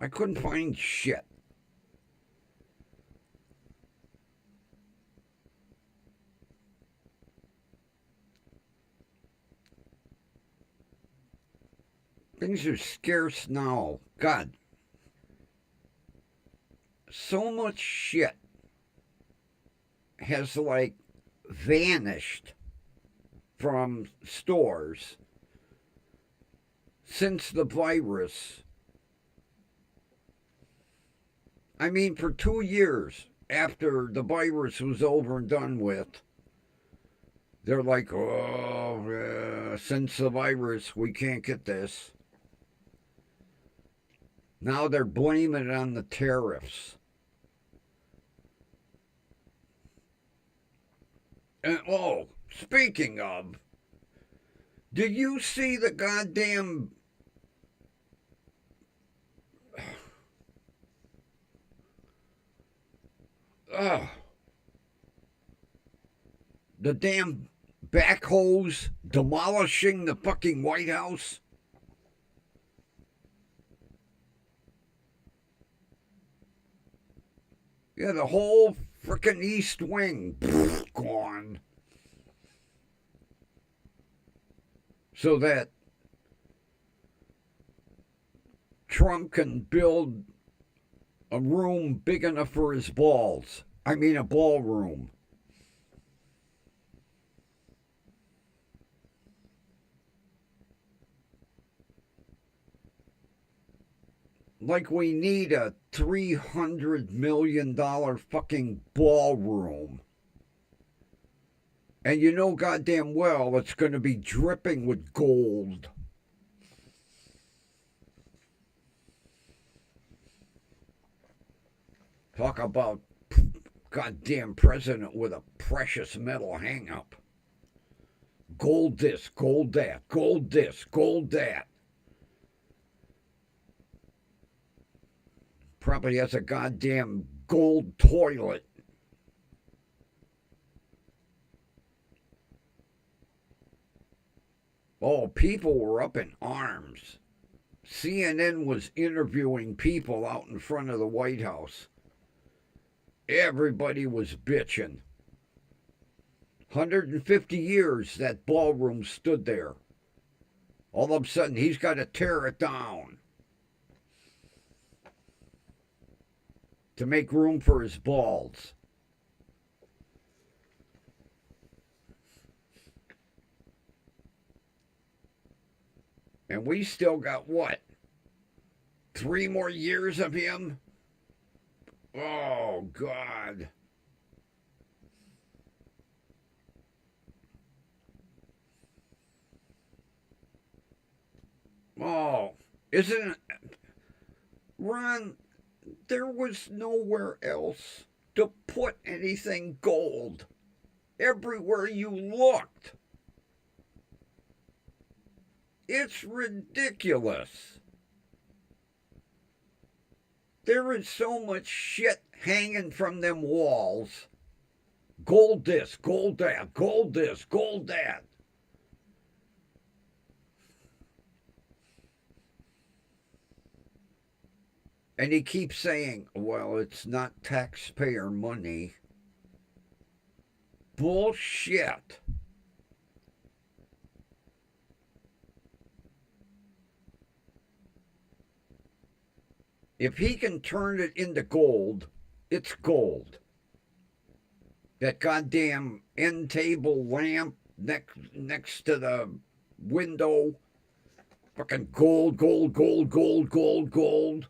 [SPEAKER 1] I couldn't find shit. Things are scarce now. God. So much shit has, like, vanished from stores since the virus. I mean, for 2 years after the virus was over and done with, they're like, since the virus, we can't get this. Now they're blaming it on the tariffs. And, speaking of, did you see the goddamn the damn backhoes demolishing the fucking White House? Yeah, the whole frickin' East Wing gone. So that Trump can build a room big enough for his balls. I mean, a ballroom. Like we need a $300 million fucking ballroom. And you know goddamn well it's going to be dripping with gold. Talk about goddamn president with a precious metal hang-up. Gold this, gold that, gold this, gold that. Probably has a goddamn gold toilet. Oh, people were up in arms. CNN was interviewing people out in front of the White House. Everybody was bitching. 150 years that ballroom stood there. All of a sudden, he's got to tear it down to make room for his balls. And we still got what? 3 more years of him? Oh, God. Oh, isn't it? Ron, there was nowhere else to put anything gold. Everywhere you looked. It's ridiculous. There is so much shit hanging from them walls. Gold this, gold that, gold this, gold that. And he keeps saying, well, it's not taxpayer money. Bullshit. If he can turn it into gold, it's gold. That goddamn end table lamp next to the window, fucking gold, gold, gold, gold, gold, gold.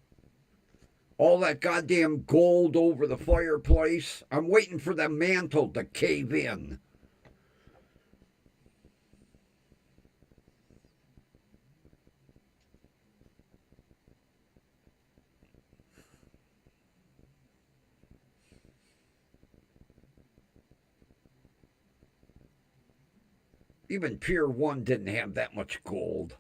[SPEAKER 1] All that goddamn gold over the fireplace. I'm waiting for the mantle to cave in. Even Pier 1 didn't have that much gold.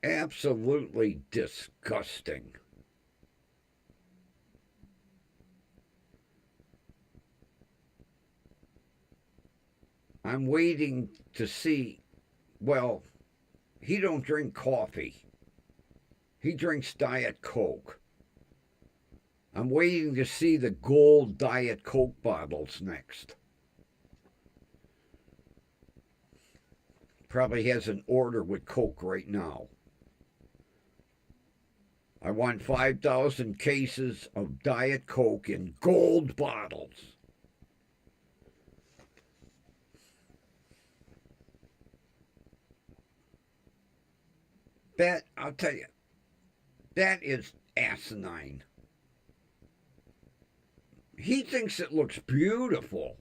[SPEAKER 1] Absolutely disgusting. I'm waiting to see. Well, he don't drink coffee. He drinks Diet Coke. I'm waiting to see the gold Diet Coke bottles next. Probably has an order with Coke right now. I want 5,000 cases of Diet Coke in gold bottles. That, I'll tell you, that is asinine. He thinks it looks beautiful.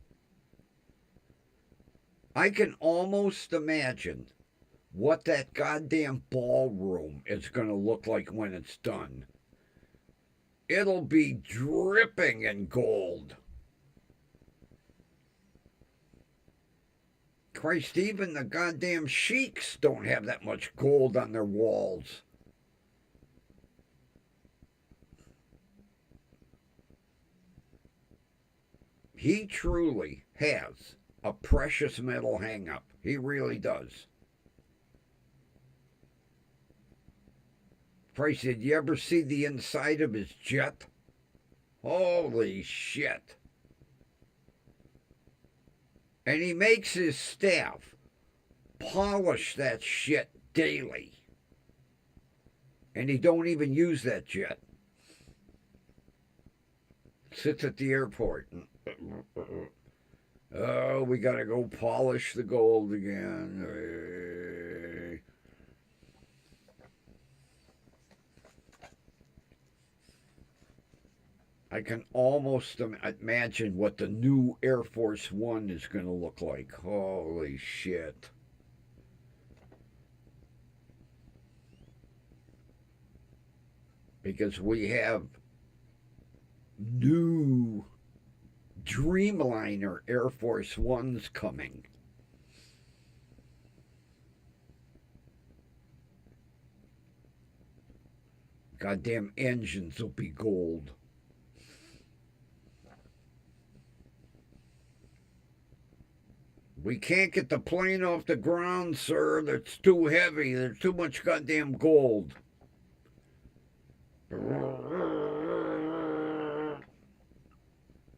[SPEAKER 1] I can almost imagine what that goddamn ballroom is going to look like when it's done. It'll be dripping in gold. Christ, even the goddamn sheiks don't have that much gold on their walls. He truly has a precious metal hang up. He really does. Christ, did you ever see the inside of his jet? Holy shit. And he makes his staff polish that shit daily. And he don't even use that jet. Sits at the airport. Oh, we gotta go polish the gold again. I can almost imagine what the new Air Force One is going to look like. Holy shit. Because we have new Dreamliner Air Force Ones coming. Goddamn engines will be gold. We can't get the plane off the ground, sir. That's too heavy. There's too much goddamn gold.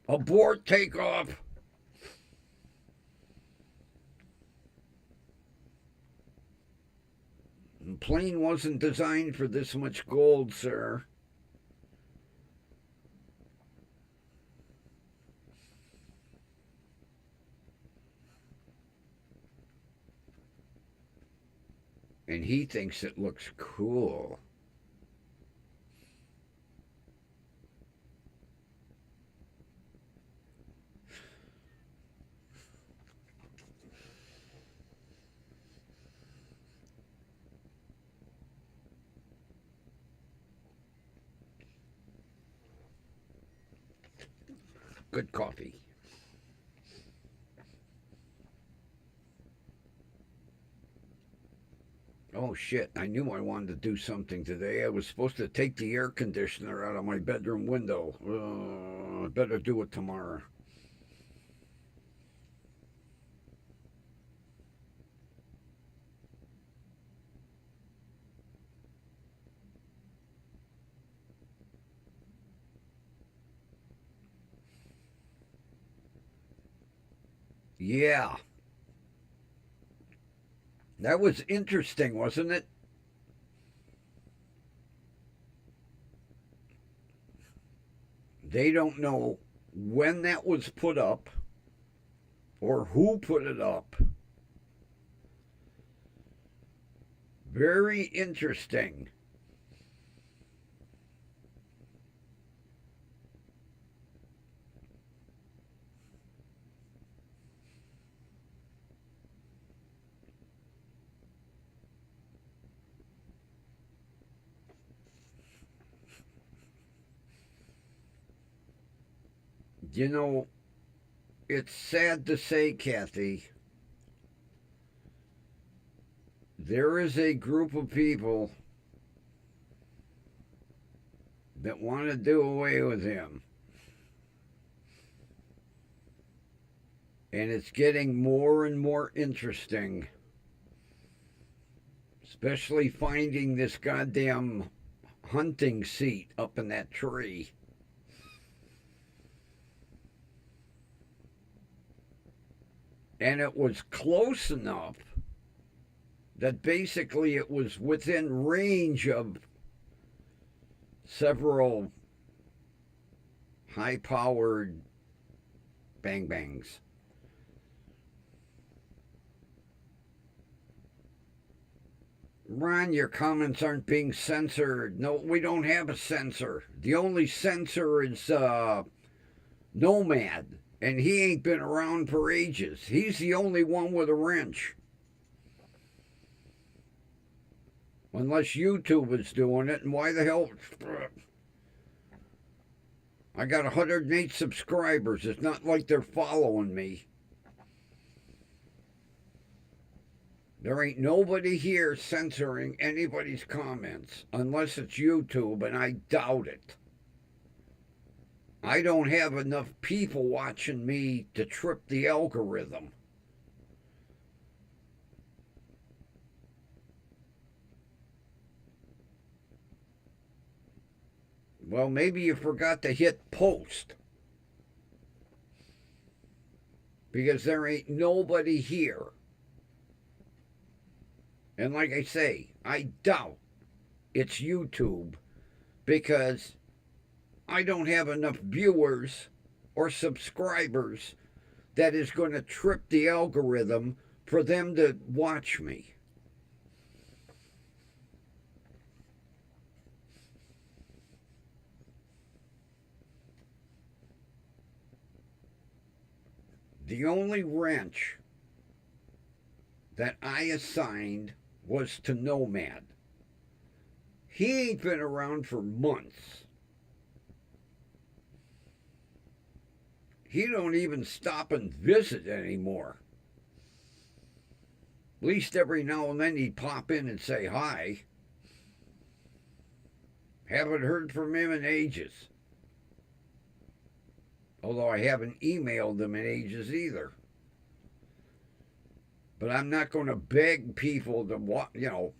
[SPEAKER 1] Abort takeoff. The plane wasn't designed for this much gold, sir. And he thinks it looks cool. Good coffee. Oh shit, I knew I wanted to do something today. I was supposed to take the air conditioner out of my bedroom window. I better do it tomorrow. Yeah. That was interesting, wasn't it? They don't know when that was put up or who put it up. Very interesting. You know, it's sad to say, Kathy, there is a group of people that want to do away with him. And it's getting more and more interesting, especially finding this goddamn hunting seat up in that tree. And it was close enough that basically it was within range of several high powered bang bangs. Ron, your comments aren't being censored. No, we don't have a censor. The only censor is Nomad, and he ain't been around for ages. He's the only one with a wrench. Unless YouTube is doing it, and why the hell? I got 108 subscribers. It's not like they're following me. There ain't nobody here censoring anybody's comments unless it's YouTube, and I doubt it. I don't have enough people watching me to trip the algorithm. Well, maybe you forgot to hit post. Because there ain't nobody here. And like I say, I doubt it's YouTube because I don't have enough viewers or subscribers that is going to trip the algorithm for them to watch me. The only wrench that I assigned was to Nomad. He ain't been around for months. He don't even stop and visit anymore. At least every now and then he'd pop in and say hi. Haven't heard from him in ages. Although I haven't emailed him in ages either. But I'm not going to beg people to,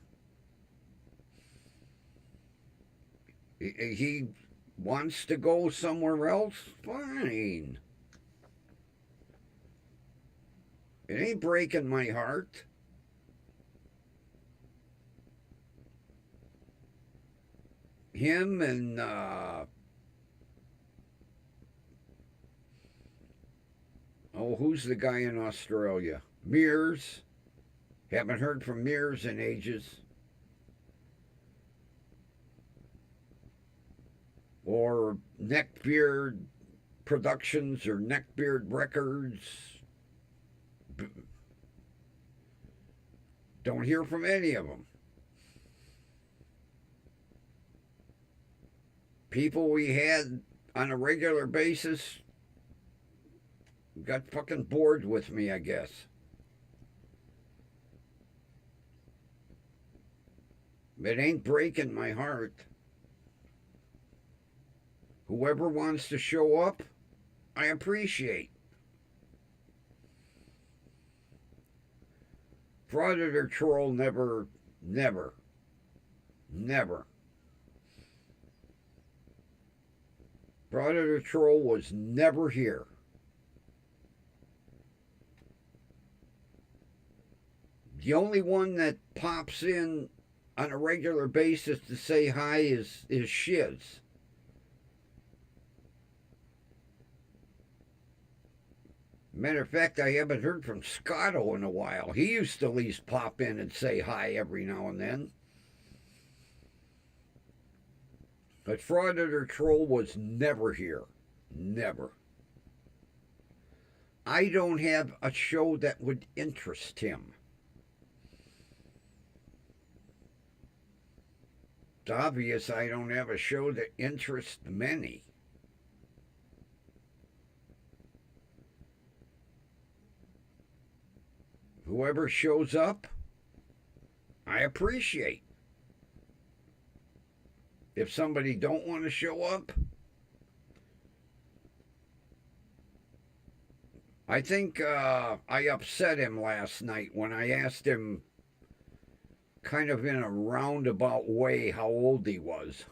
[SPEAKER 1] he wants to go somewhere else, fine. It ain't breaking my heart. Him and who's the guy in Australia? Mears. Haven't heard from Mears in ages. Or Neckbeard Productions or Neckbeard Records. Don't hear from any of them. People we had on a regular basis got fucking bored with me, I guess. It ain't breaking my heart. Whoever wants to show up, I appreciate. Predator Troll never. Predator Troll was never here. The only one that pops in on a regular basis to say hi is Shiz. Matter of fact, I haven't heard from Scotto in a while. He used to at least pop in and say hi every now and then. But Frauditor Troll was never here. Never. I don't have a show that would interest him. It's obvious I don't have a show that interests many. Whoever shows up, I appreciate. If somebody don't want to show up, I think I upset him last night when I asked him kind of in a roundabout way how old he was.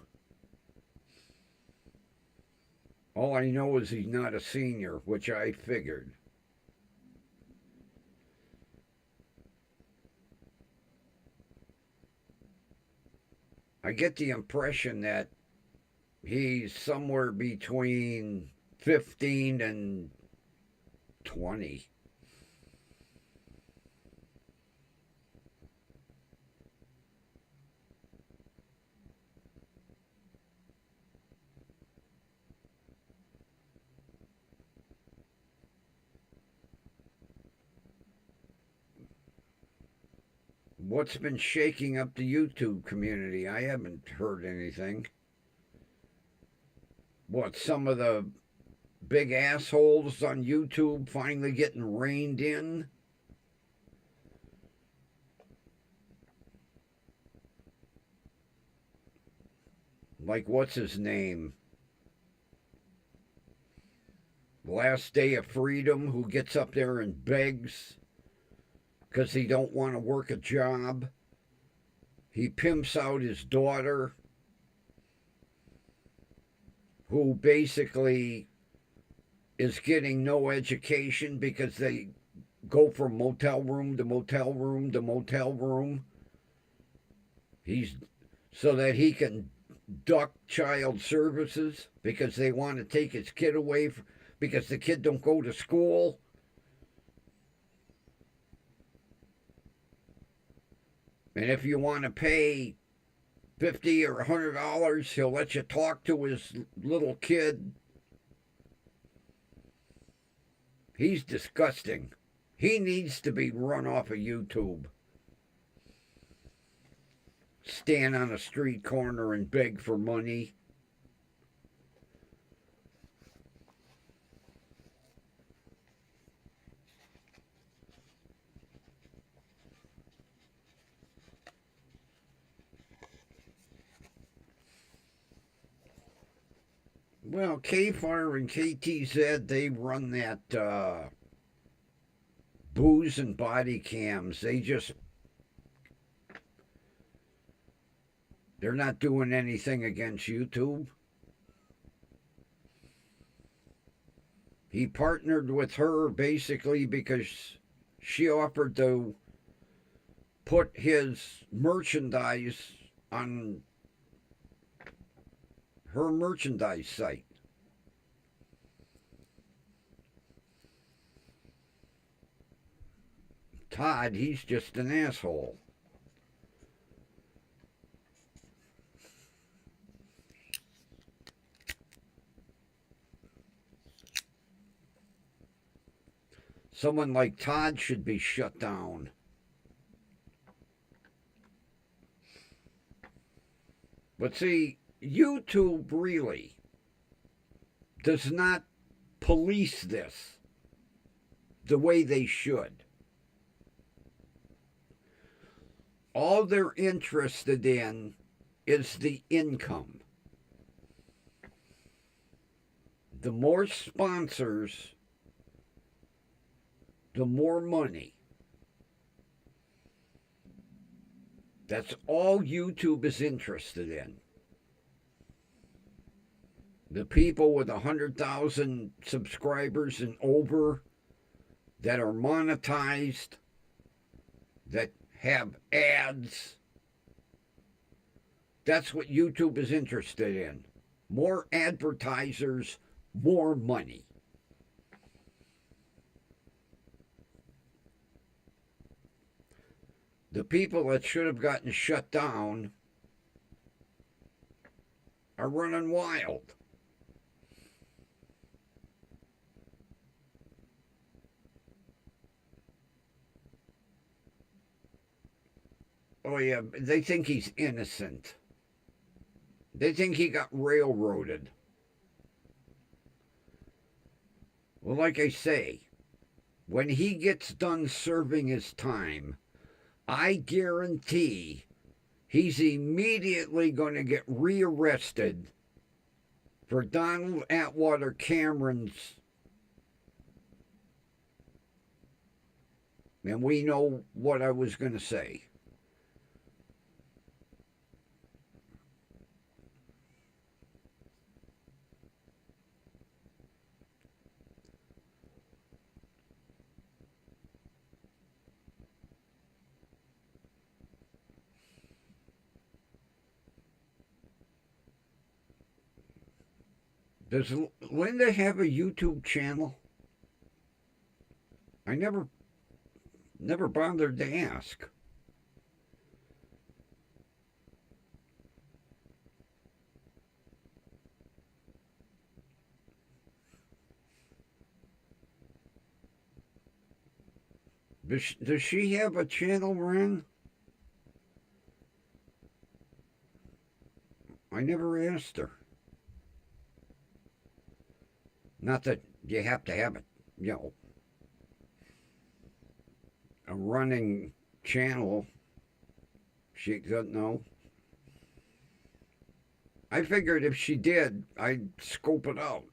[SPEAKER 1] All I know is he's not a senior, which I figured. I get the impression that he's somewhere between 15 and 20. What's been shaking up the YouTube community? I haven't heard anything. What, some of the big assholes on YouTube finally getting reined in? Like, what's his name? Last Day of Freedom, who gets up there and begs because he don't want to work a job. He pimps out his daughter, who basically is getting no education because they go from motel room to motel room to motel room. He's so that he can duck child services because they want to take his kid away because the kid don't go to school. And if you want to pay $50 or $100, he'll let you talk to his little kid. He's disgusting. He needs to be run off of YouTube. Stand on a street corner and beg for money. Well, KFAR and KTZ, they run that booze and body cams. They're not doing anything against YouTube. He partnered with her basically because she offered to put his merchandise on her merchandise site. Todd, he's just an asshole. Someone like Todd should be shut down. But see, YouTube really does not police this the way they should. All they're interested in is the income. The more sponsors, the more money. That's all YouTube is interested in. The people with 100,000 subscribers and over that are monetized, that have ads. That's what YouTube is interested in. More advertisers, more money. The people that should have gotten shut down are running wild. Oh, yeah, they think he's innocent. They think he got railroaded. Well, like I say, when he gets done serving his time, I guarantee he's immediately going to get rearrested for Donald Atwater Cameron's. And we know what I was going to say. Does Linda have a YouTube channel? I never bothered to ask. Does she have a channel, Ren? I never asked her. Not that you have to have it, a running channel. She doesn't know. I figured if she did, I'd scope it out.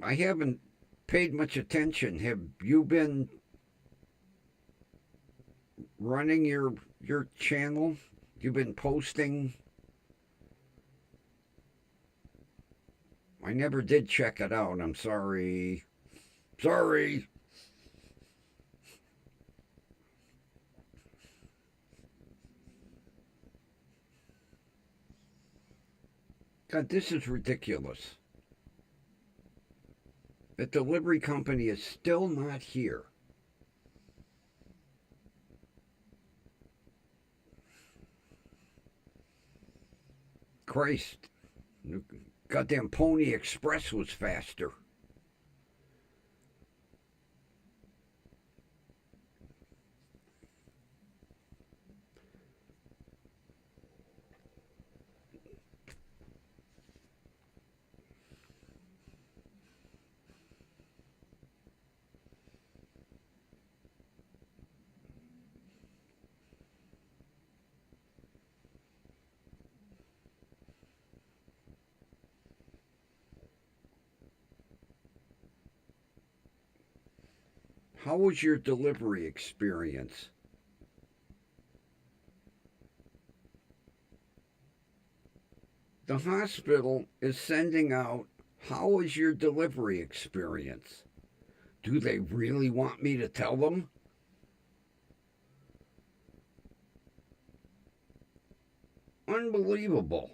[SPEAKER 1] I haven't paid much attention. Have you been running your channel? You've been posting? I never did check it out. I'm sorry. Sorry. God, this is ridiculous. The delivery company is still not here. Christ. Goddamn Pony Express was faster. How was your delivery experience? The hospital is sending out, how was your delivery experience? Do they really want me to tell them? Unbelievable.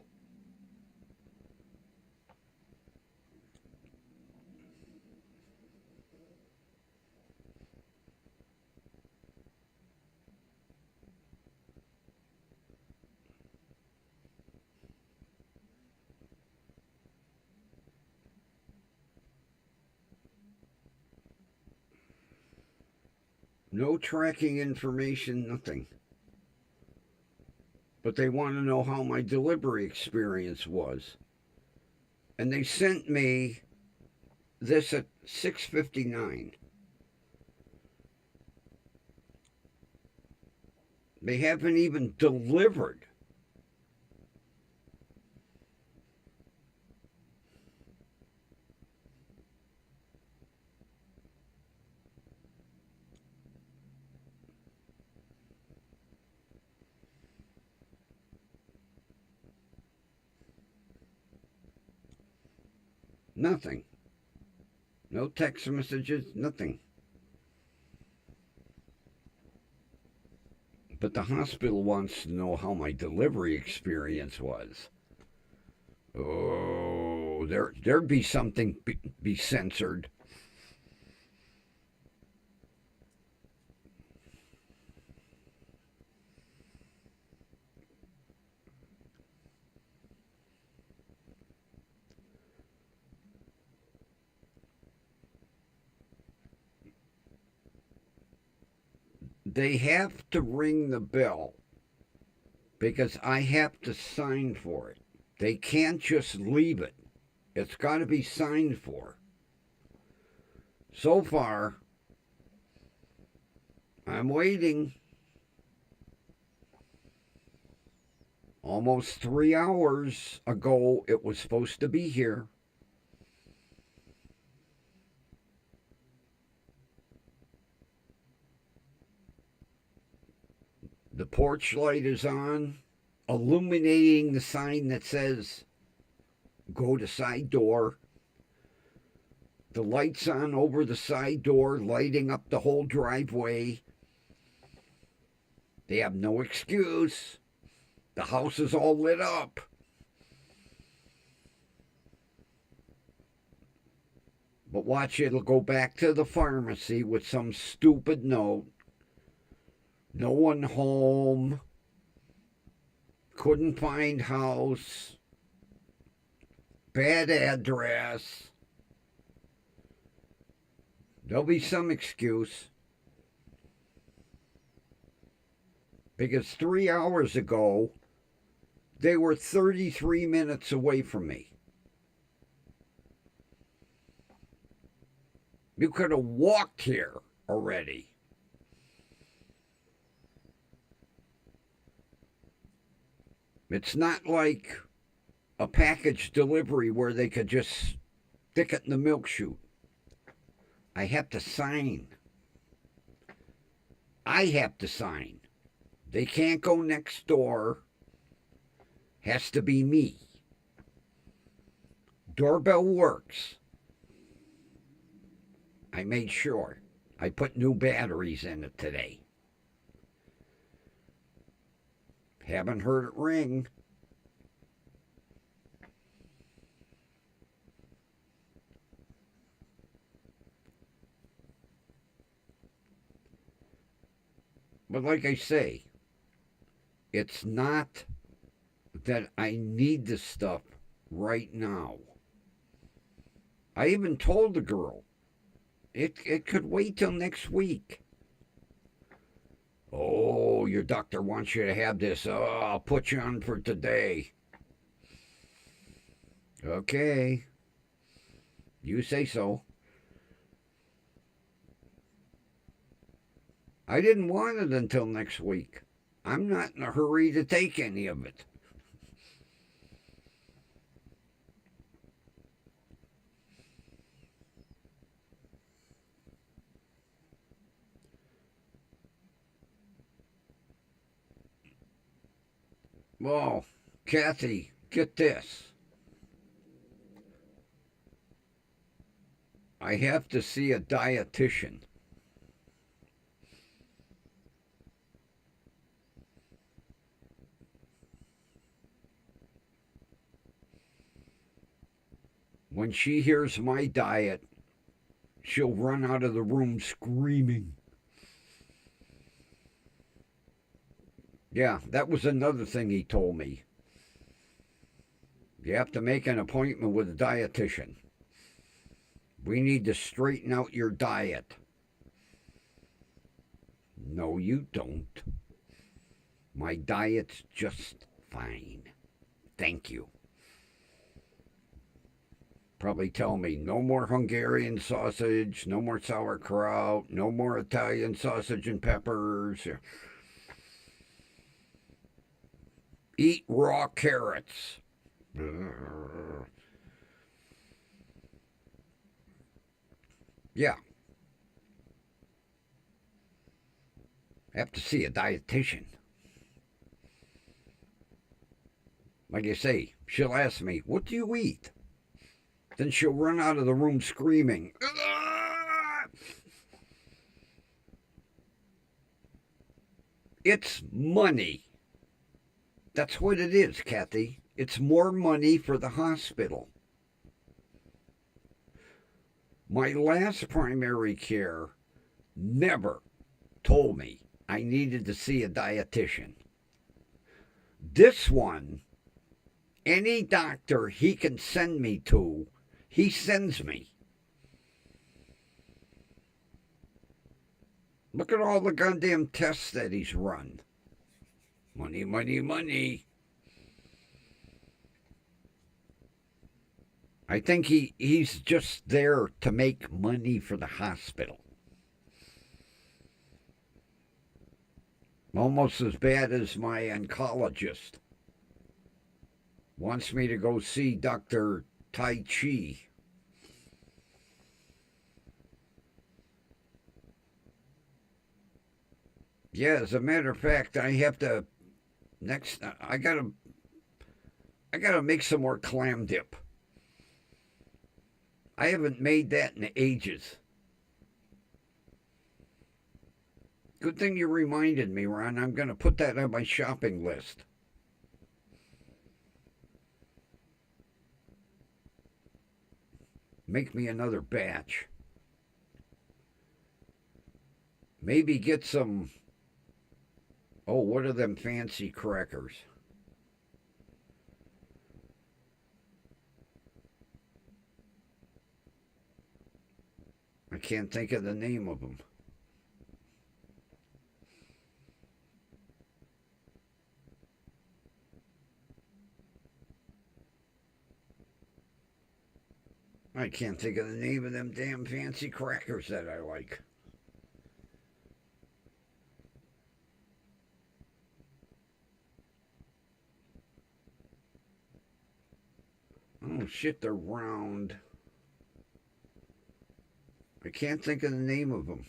[SPEAKER 1] No tracking information, nothing. But they want to know how my delivery experience was. And they sent me this at 6:59. They haven't even delivered. Nothing. No text messages, nothing. But the hospital wants to know how my delivery experience was. Oh, there'd be something be censored. They have to ring the bell because I have to sign for it. They can't just leave it. It's got to be signed for. So far, I'm waiting. Almost 3 hours ago, it was supposed to be here. The porch light is on, illuminating the sign that says, go to side door. The light's on over the side door, lighting up the whole driveway. They have no excuse. The house is all lit up. But watch, it'll go back to the pharmacy with some stupid note. No one home. Couldn't find house. Bad address. There'll be some excuse. Because 3 hours ago, they were 33 minutes away from me. You could have walked here already. It's not like a package delivery where they could just stick it in the milk chute. I have to sign. I have to sign. They can't go next door. Has to be me. Doorbell works. I made sure. I put new batteries in it today. Haven't heard it ring. But like I say, it's not that I need this stuff right now. I even told the girl, it could wait till next week. Oh, your doctor wants you to have this. Oh, I'll put you on for today. Okay. You say so. I didn't want it until next week. I'm not in a hurry to take any of it. Well, Kathy, get this. I have to see a dietitian. When she hears my diet, she'll run out of the room screaming. Yeah, that was another thing he told me. You have to make an appointment with a dietitian. We need to straighten out your diet. No, you don't. My diet's just fine. Thank you. Probably tell me no more Hungarian sausage, no more sauerkraut, no more Italian sausage and peppers. Eat raw carrots. Yeah. Have to see a dietitian. Like I say, she'll ask me, what do you eat? Then she'll run out of the room screaming. "Ah!" It's money. That's what it is, Kathy. It's more money for the hospital. My last primary care never told me I needed to see a dietitian. This one, any doctor he can send me to, he sends me. Look at all the goddamn tests that he's run. Money, money, money. I think he's just there to make money for the hospital. Almost as bad as my oncologist. Wants me to go see Dr. Tai Chi. Yeah, as a matter of fact, I have to next. I gotta make some more clam dip. I haven't made that in ages. Good thing you reminded me, Ron. I'm gonna put that on my shopping list. Make me another batch. Maybe get some. Oh, what are them fancy crackers? I can't think of the name of them. I can't think of the name of them damn fancy crackers that I like. Oh shit, they're round. I can't think of the name of them.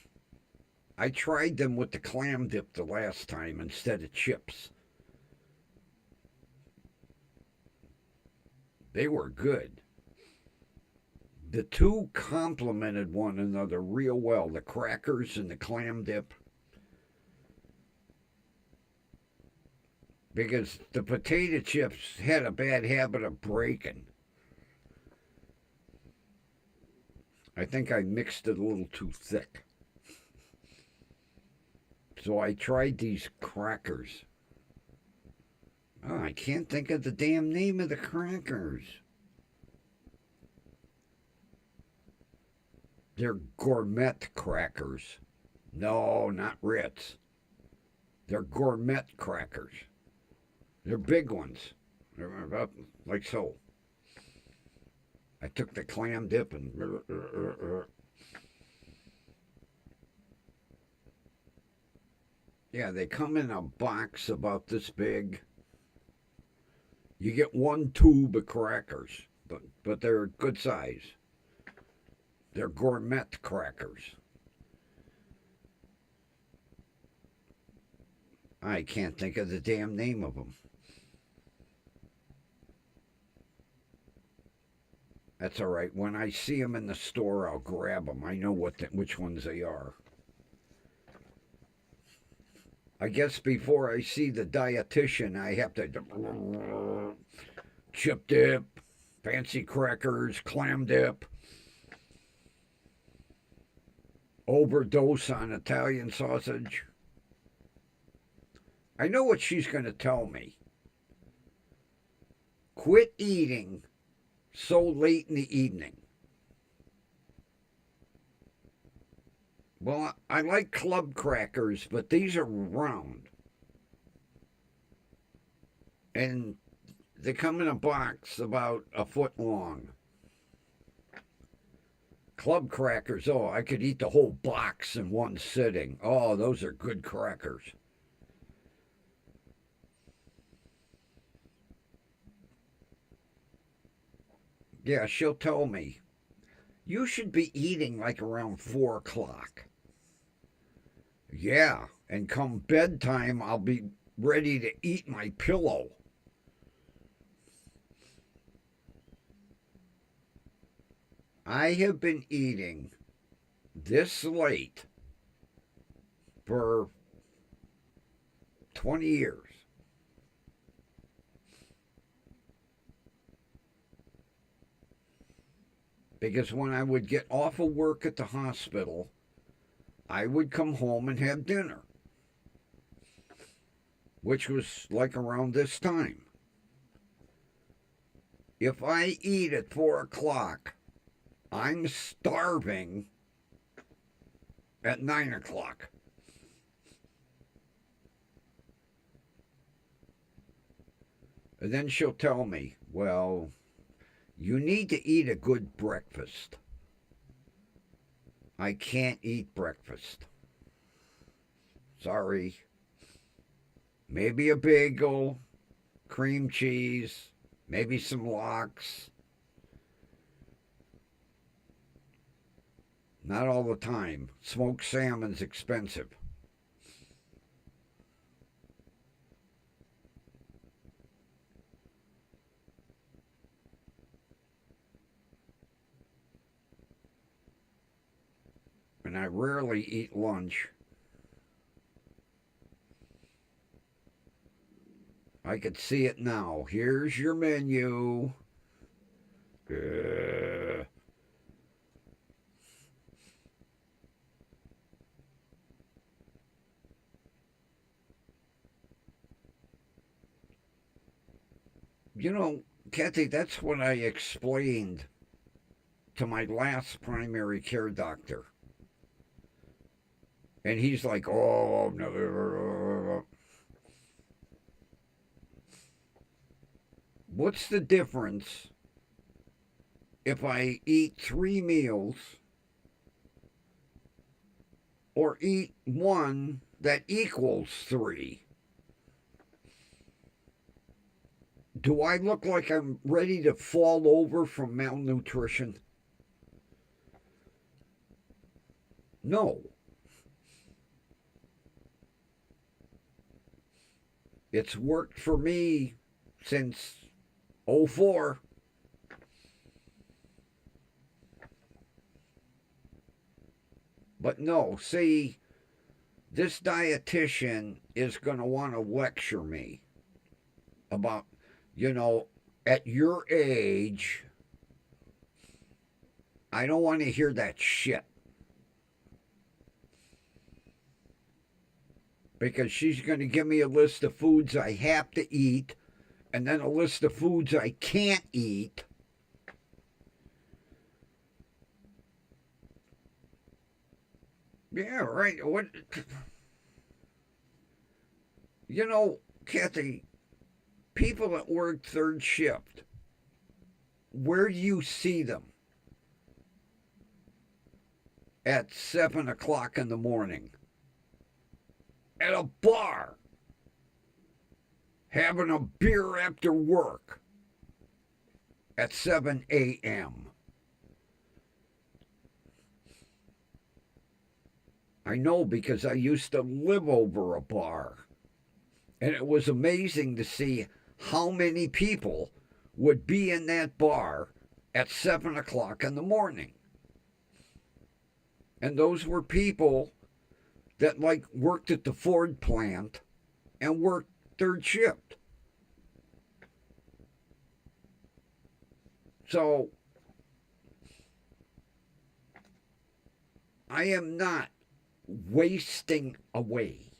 [SPEAKER 1] I tried them with the clam dip the last time instead of chips. They were good. The two complemented one another real well, the crackers and the clam dip. Because the potato chips had a bad habit of breaking. I think I mixed it a little too thick. So I tried these crackers. Oh, I can't think of the damn name of the crackers. They're gourmet crackers. No, not Ritz. They're gourmet crackers. They're big ones. They're about like so. I took the clam dip and. Yeah, they come in a box about this big. You get one tube of crackers, but they're good size. They're gourmet crackers. I can't think of the damn name of them. That's all right. When I see them in the store, I'll grab them. I know which ones they are. I guess before I see the dietitian, I have to chip dip, fancy crackers, clam dip, overdose on Italian sausage. I know what she's going to tell me. Quit eating so late in the evening. Well, I like club crackers, but these are round. And they come in a box about a foot long. Club crackers, oh, I could eat the whole box in one sitting. Oh, those are good crackers. Yeah, she'll tell me, you should be eating like around 4 o'clock. Yeah, and come bedtime, I'll be ready to eat my pillow. I have been eating this late for 20 years. Because when I would get off of work at the hospital, I would come home and have dinner, which was like around this time. If I eat at 4 o'clock, I'm starving at 9 o'clock. And then she'll tell me, well, you need to eat a good breakfast. I can't eat breakfast. Sorry. Maybe a bagel, cream cheese, maybe some lox. Not all the time. Smoked salmon's expensive. And I rarely eat lunch. I could see it now. Here's your menu. You know, Kathy, that's what I explained to my last primary care doctor. And he's like, oh, no. What's the difference if I eat 3 meals or eat one that equals 3? Do I look like I'm ready to fall over from malnutrition? No. It's worked for me since 04. But no, see, this dietitian is going to want to lecture me about, at your age, I don't want to hear that shit. Because she's going to give me a list of foods I have to eat and then a list of foods I can't eat. Yeah, right. What? Kathy, people that work third shift, where do you see them? At 7 o'clock in the morning. At a bar. Having a beer after work. At 7 a.m. I know because I used to live over a bar. And it was amazing to see how many people would be in that bar at 7 o'clock in the morning. And those were people that worked at the Ford plant and worked third shift. So I am not wasting away.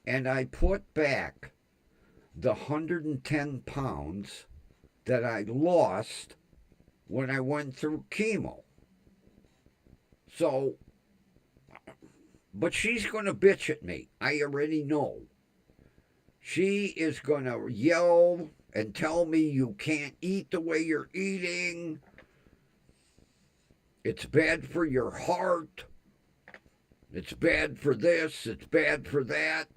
[SPEAKER 1] And I put back the 110 pounds that I lost when I went through chemo. So, but she's going to bitch at me. I already know. She is going to yell and tell me you can't eat the way you're eating. It's bad for your heart. It's bad for this. It's bad for that.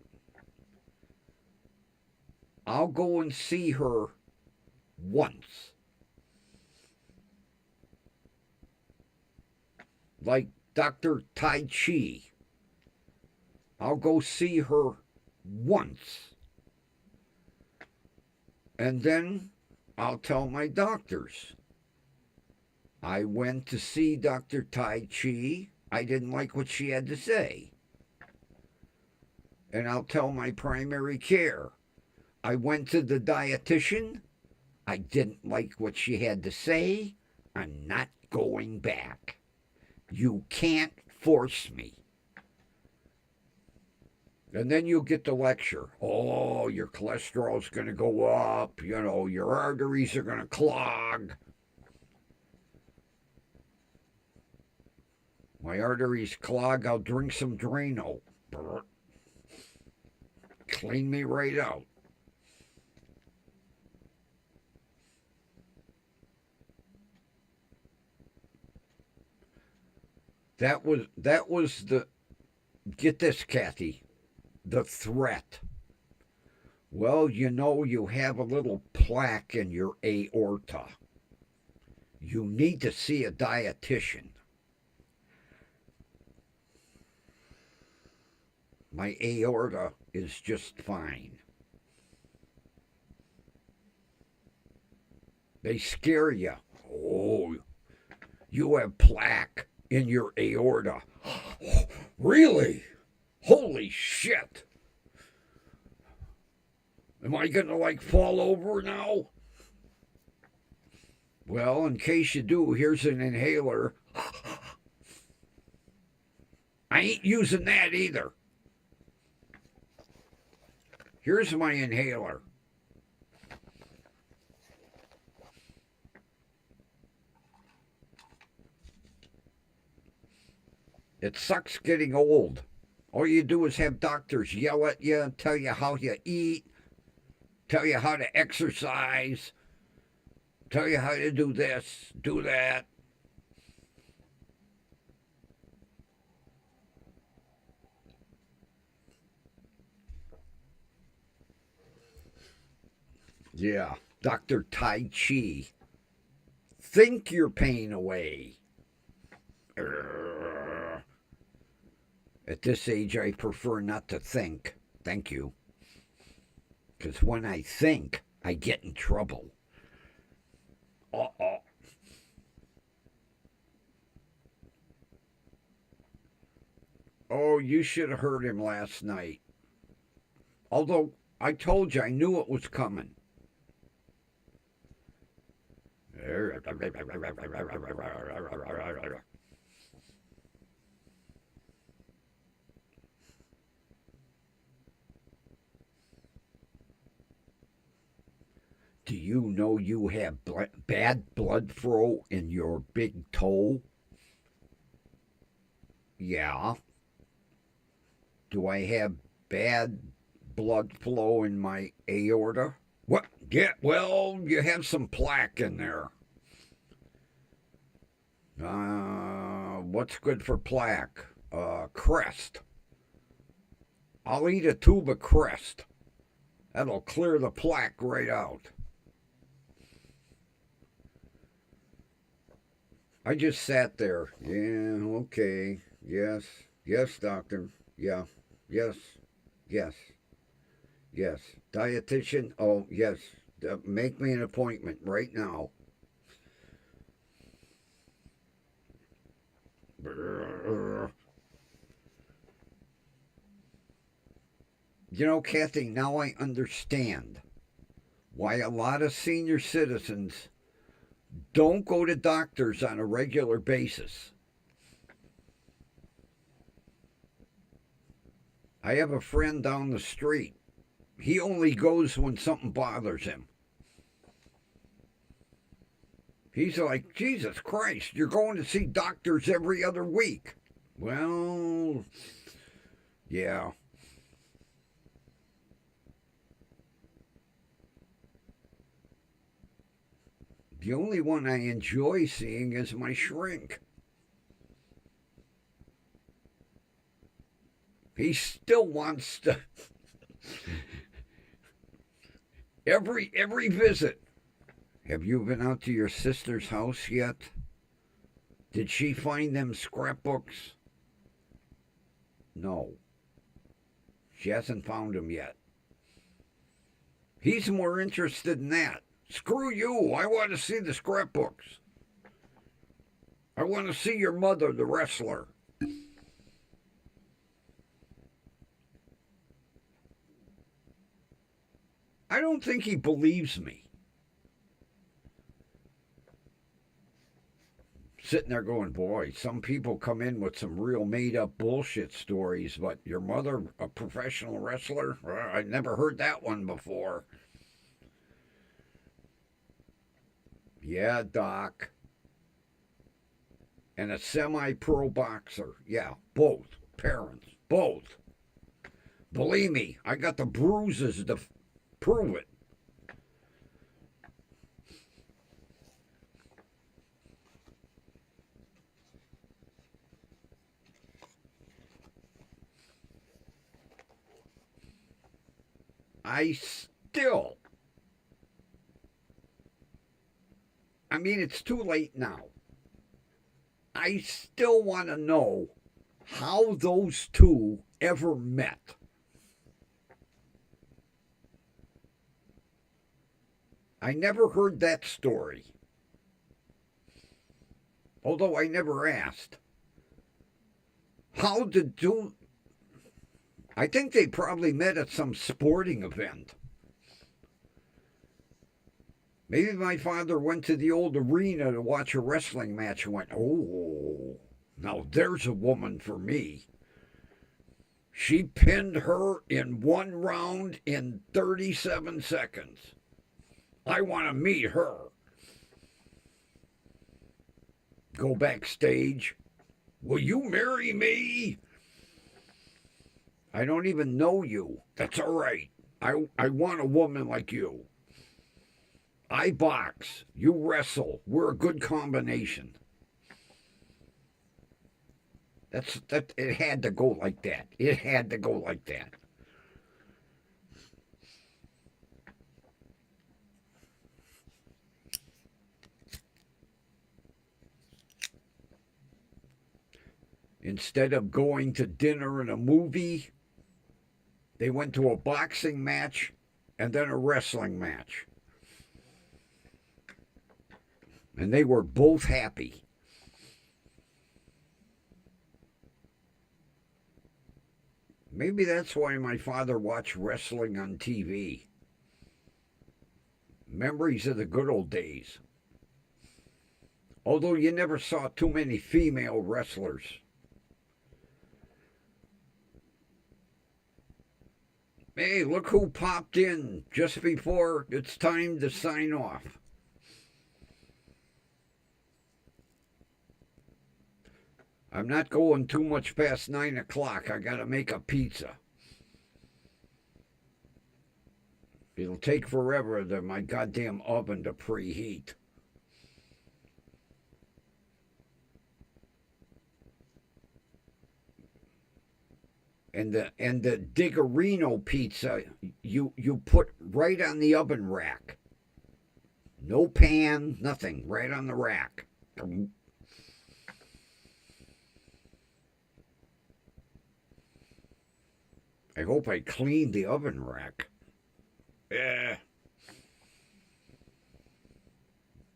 [SPEAKER 1] I'll go and see her once. Like Dr. Tai Chi. I'll go see her once. And then I'll tell my doctors. I went to see Dr. Tai Chi. I didn't like what she had to say. And I'll tell my primary care. I went to the dietitian. I didn't like what she had to say. I'm not going back. You can't force me. And then you'll get the lecture. Oh, your cholesterol's going to go up. You know, your arteries are going to clog. My arteries clog. I'll drink some Drano. Clean me right out. That was the, get this, Kathy, the threat. Well, you know, you have a little plaque in your aorta. You need to see a dietitian. My aorta is just fine. They scare you. Oh, you have plaque in your aorta. Really? Holy shit. Am I going to like fall over now? Well, in case you do, here's an inhaler. I ain't using that either. Here's my inhaler. It sucks getting old. All you do is have doctors yell at you, tell you how you eat, tell you how to exercise, tell you how to do this, do that. Yeah, Dr. Tai Chi. Think your pain away. At this age, I prefer not to think. Thank you. Because when I think, I get in trouble. Uh-oh. Oh, you should have heard him last night. Although, I told you I knew it was coming. Do you know you have bad blood flow in your big toe? Yeah. Do I have bad blood flow in my aorta? What? Yeah, well, you have some plaque in there. What's good for plaque? Crest. I'll eat a tube of Crest. That'll clear the plaque right out. I just sat there. Yeah, okay. Yes. Yes, doctor. Yeah. Yes. Yes. Yes. Dietitian? Oh, yes. Make me an appointment right now. You know, Kathy, now I understand why a lot of senior citizens don't go to doctors on a regular basis. I have a friend down the street. He only goes when something bothers him. He's like, Jesus Christ, you're going to see doctors every other week. Well, yeah. The only one I enjoy seeing is my shrink. He still wants to. every visit. Have you been out to your sister's house yet? Did she find them scrapbooks? No. She hasn't found them yet. He's more interested in that. Screw you. I want to see the scrapbooks. I want to see your mother, the wrestler. I don't think he believes me. Sitting there going, boy, some people come in with some real made up bullshit stories, but your mother, a professional wrestler? I never heard that one before. Yeah, Doc. And a semi pro boxer. Yeah, both. Parents. Both. Believe me, I got the bruises to prove it. I mean, it's too late now. I still want to know how those two ever met. I never heard that story. Although I never asked. How did two. I think they probably met at some sporting event. Maybe my father went to the old arena to watch a wrestling match and went, oh, now there's a woman for me. She pinned her in one round in 37 seconds. I want to meet her. Go backstage. Will you marry me? I don't even know you. That's all right. I want a woman like you. I box. You wrestle. We're a good combination. That. It had to go like that. It had to go like that. Instead of going to dinner and a movie, they went to a boxing match and then a wrestling match. And they were both happy. Maybe that's why my father watched wrestling on TV. Memories of the good old days. Although you never saw too many female wrestlers. Hey, look who popped in just before it's time to sign off. I'm not going too much past 9 o'clock. I gotta make a pizza. It'll take forever to my goddamn oven to preheat. And the Diggerino pizza you put right on the oven rack. No pan, nothing, right on the rack. I hope I cleaned the oven rack. Yeah.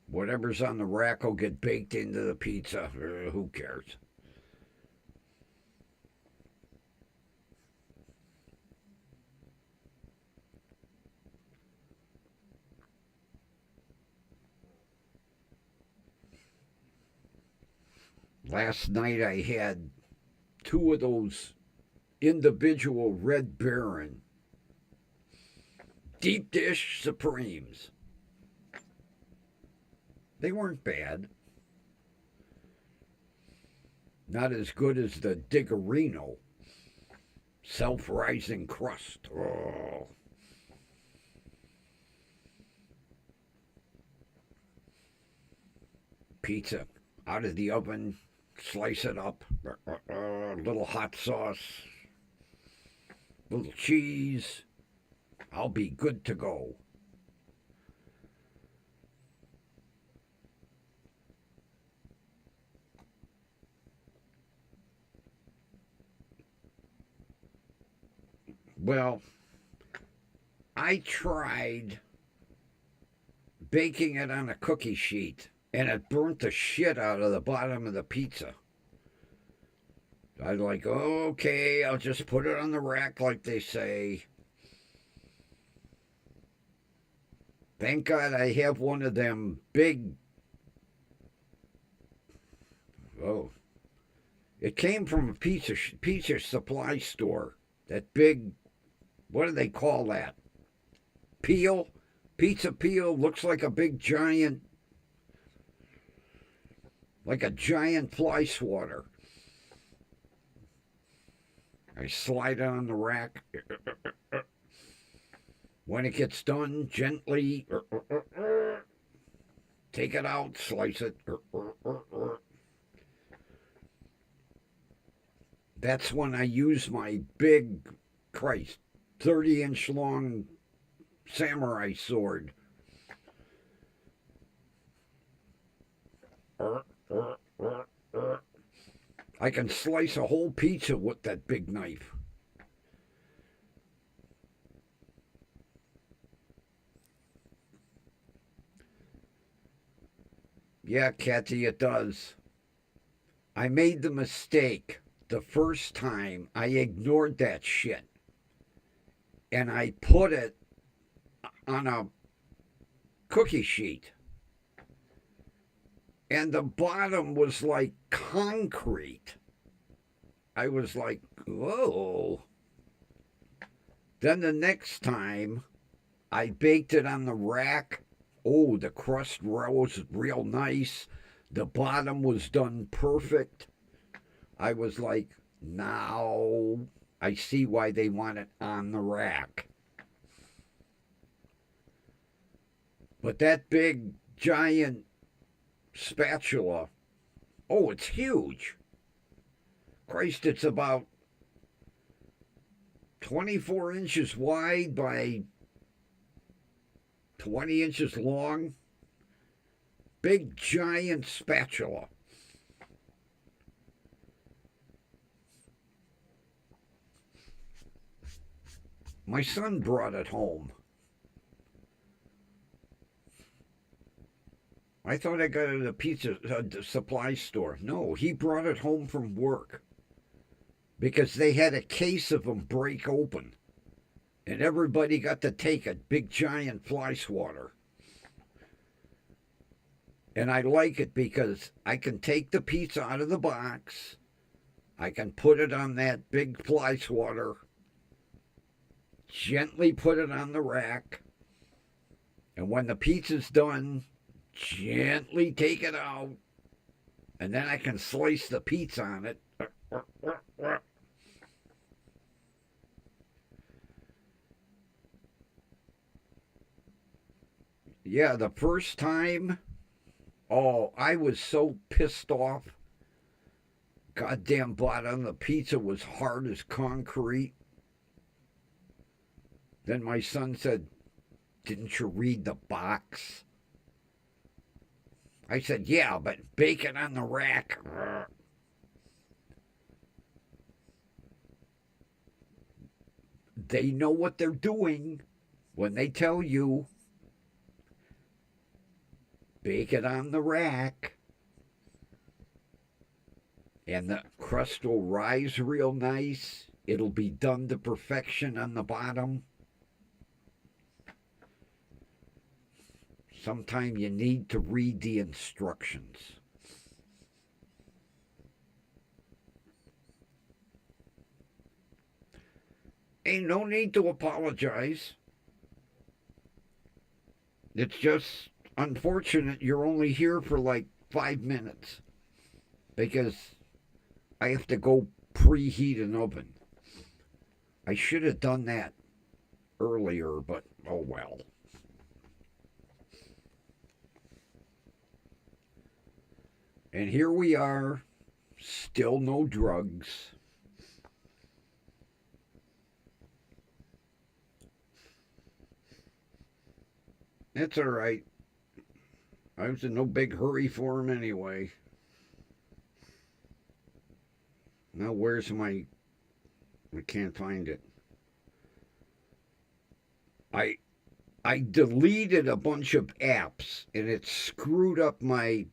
[SPEAKER 1] Whatever's on the rack will get baked into the pizza. Who cares? Last night I had two of those individual Red Baron deep dish Supremes. They weren't bad. Not as good as the Diggerino self-rising crust. Oh. Pizza out of the oven, slice it up, little hot sauce, little cheese. I'll be good to go. Well, I tried baking it on a cookie sheet, and it burnt the shit out of the bottom of the pizza. I was like, okay, I'll just put it on the rack like they say. Thank God I have one of them big. Oh, it came from a pizza supply store. That big, what do they call that? Peel? Pizza peel looks like a big giant, like a giant fly swatter. I slide it on the rack. When it gets done, gently take it out, slice it. That's when I use my big, Christ, 30-inch long samurai sword. I can slice a whole pizza with that big knife. Yeah, Kathy, it does. I made the mistake the first time. I ignored that shit. And I put it on a cookie sheet. And the bottom was like concrete. I was like, whoa. Then the next time I baked it on the rack. Oh, the crust rose real nice. The bottom was done perfect. I was like, now I see why they want it on the rack. But that big, giant spatula, oh, it's huge. Christ, it's about 24 inches wide by 20 inches long. Big, giant spatula. My son brought it home. I thought I got it at a pizza supply store. No, he brought it home from work because they had a case of them break open. And everybody got to take a big giant fly swatter. And I like it because I can take the pizza out of the box. I can put it on that big fly swatter. Gently put it on the rack. And when the pizza's done, gently take it out. And then I can slice the pizza on it. Yeah, the first time, oh, I was so pissed off. Goddamn bottom, the pizza was hard as concrete. Then my son said, didn't you read the box? I said, yeah, but bake it on the rack. They know what they're doing when they tell you bake it on the rack. And the crust will rise real nice. It'll be done to perfection on the bottom. Sometimes you need to read the instructions. Ain't no need to apologize. It's just unfortunate you're only here for like 5 minutes because I have to go preheat an oven. I should have done that earlier, but oh well. And here we are, still no drugs. It's all right. I was in no big hurry for him anyway. Now where's my... I can't find it. I I deleted a bunch of apps and it screwed up my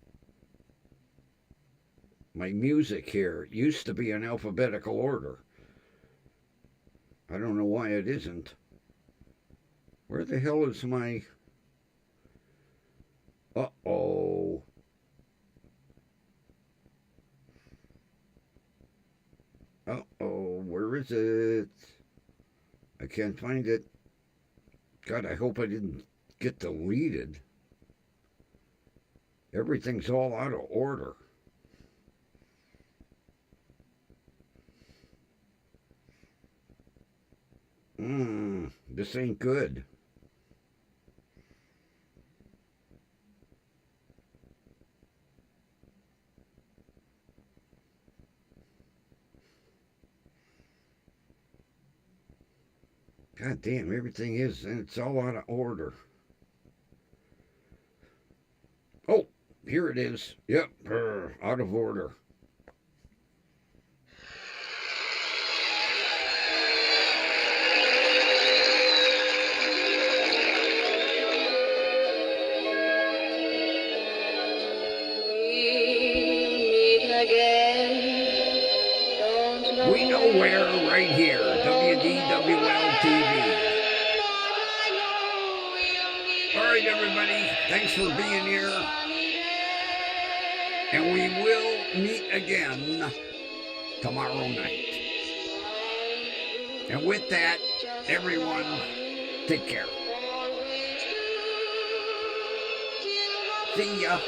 [SPEAKER 1] music here. It used to be in alphabetical order. I don't know why it isn't. Where the hell is my... Uh-oh. Uh-oh, where is it? I can't find it. God, I hope I didn't get deleted. Everything's all out of order. This ain't good. God damn, everything is, and it's all out of order. Oh, here it is. Yep, out of order. We know where, right here, WDWL TV. All right, everybody, thanks for being here. And we will meet again tomorrow night. And with that, everyone, take care. See ya.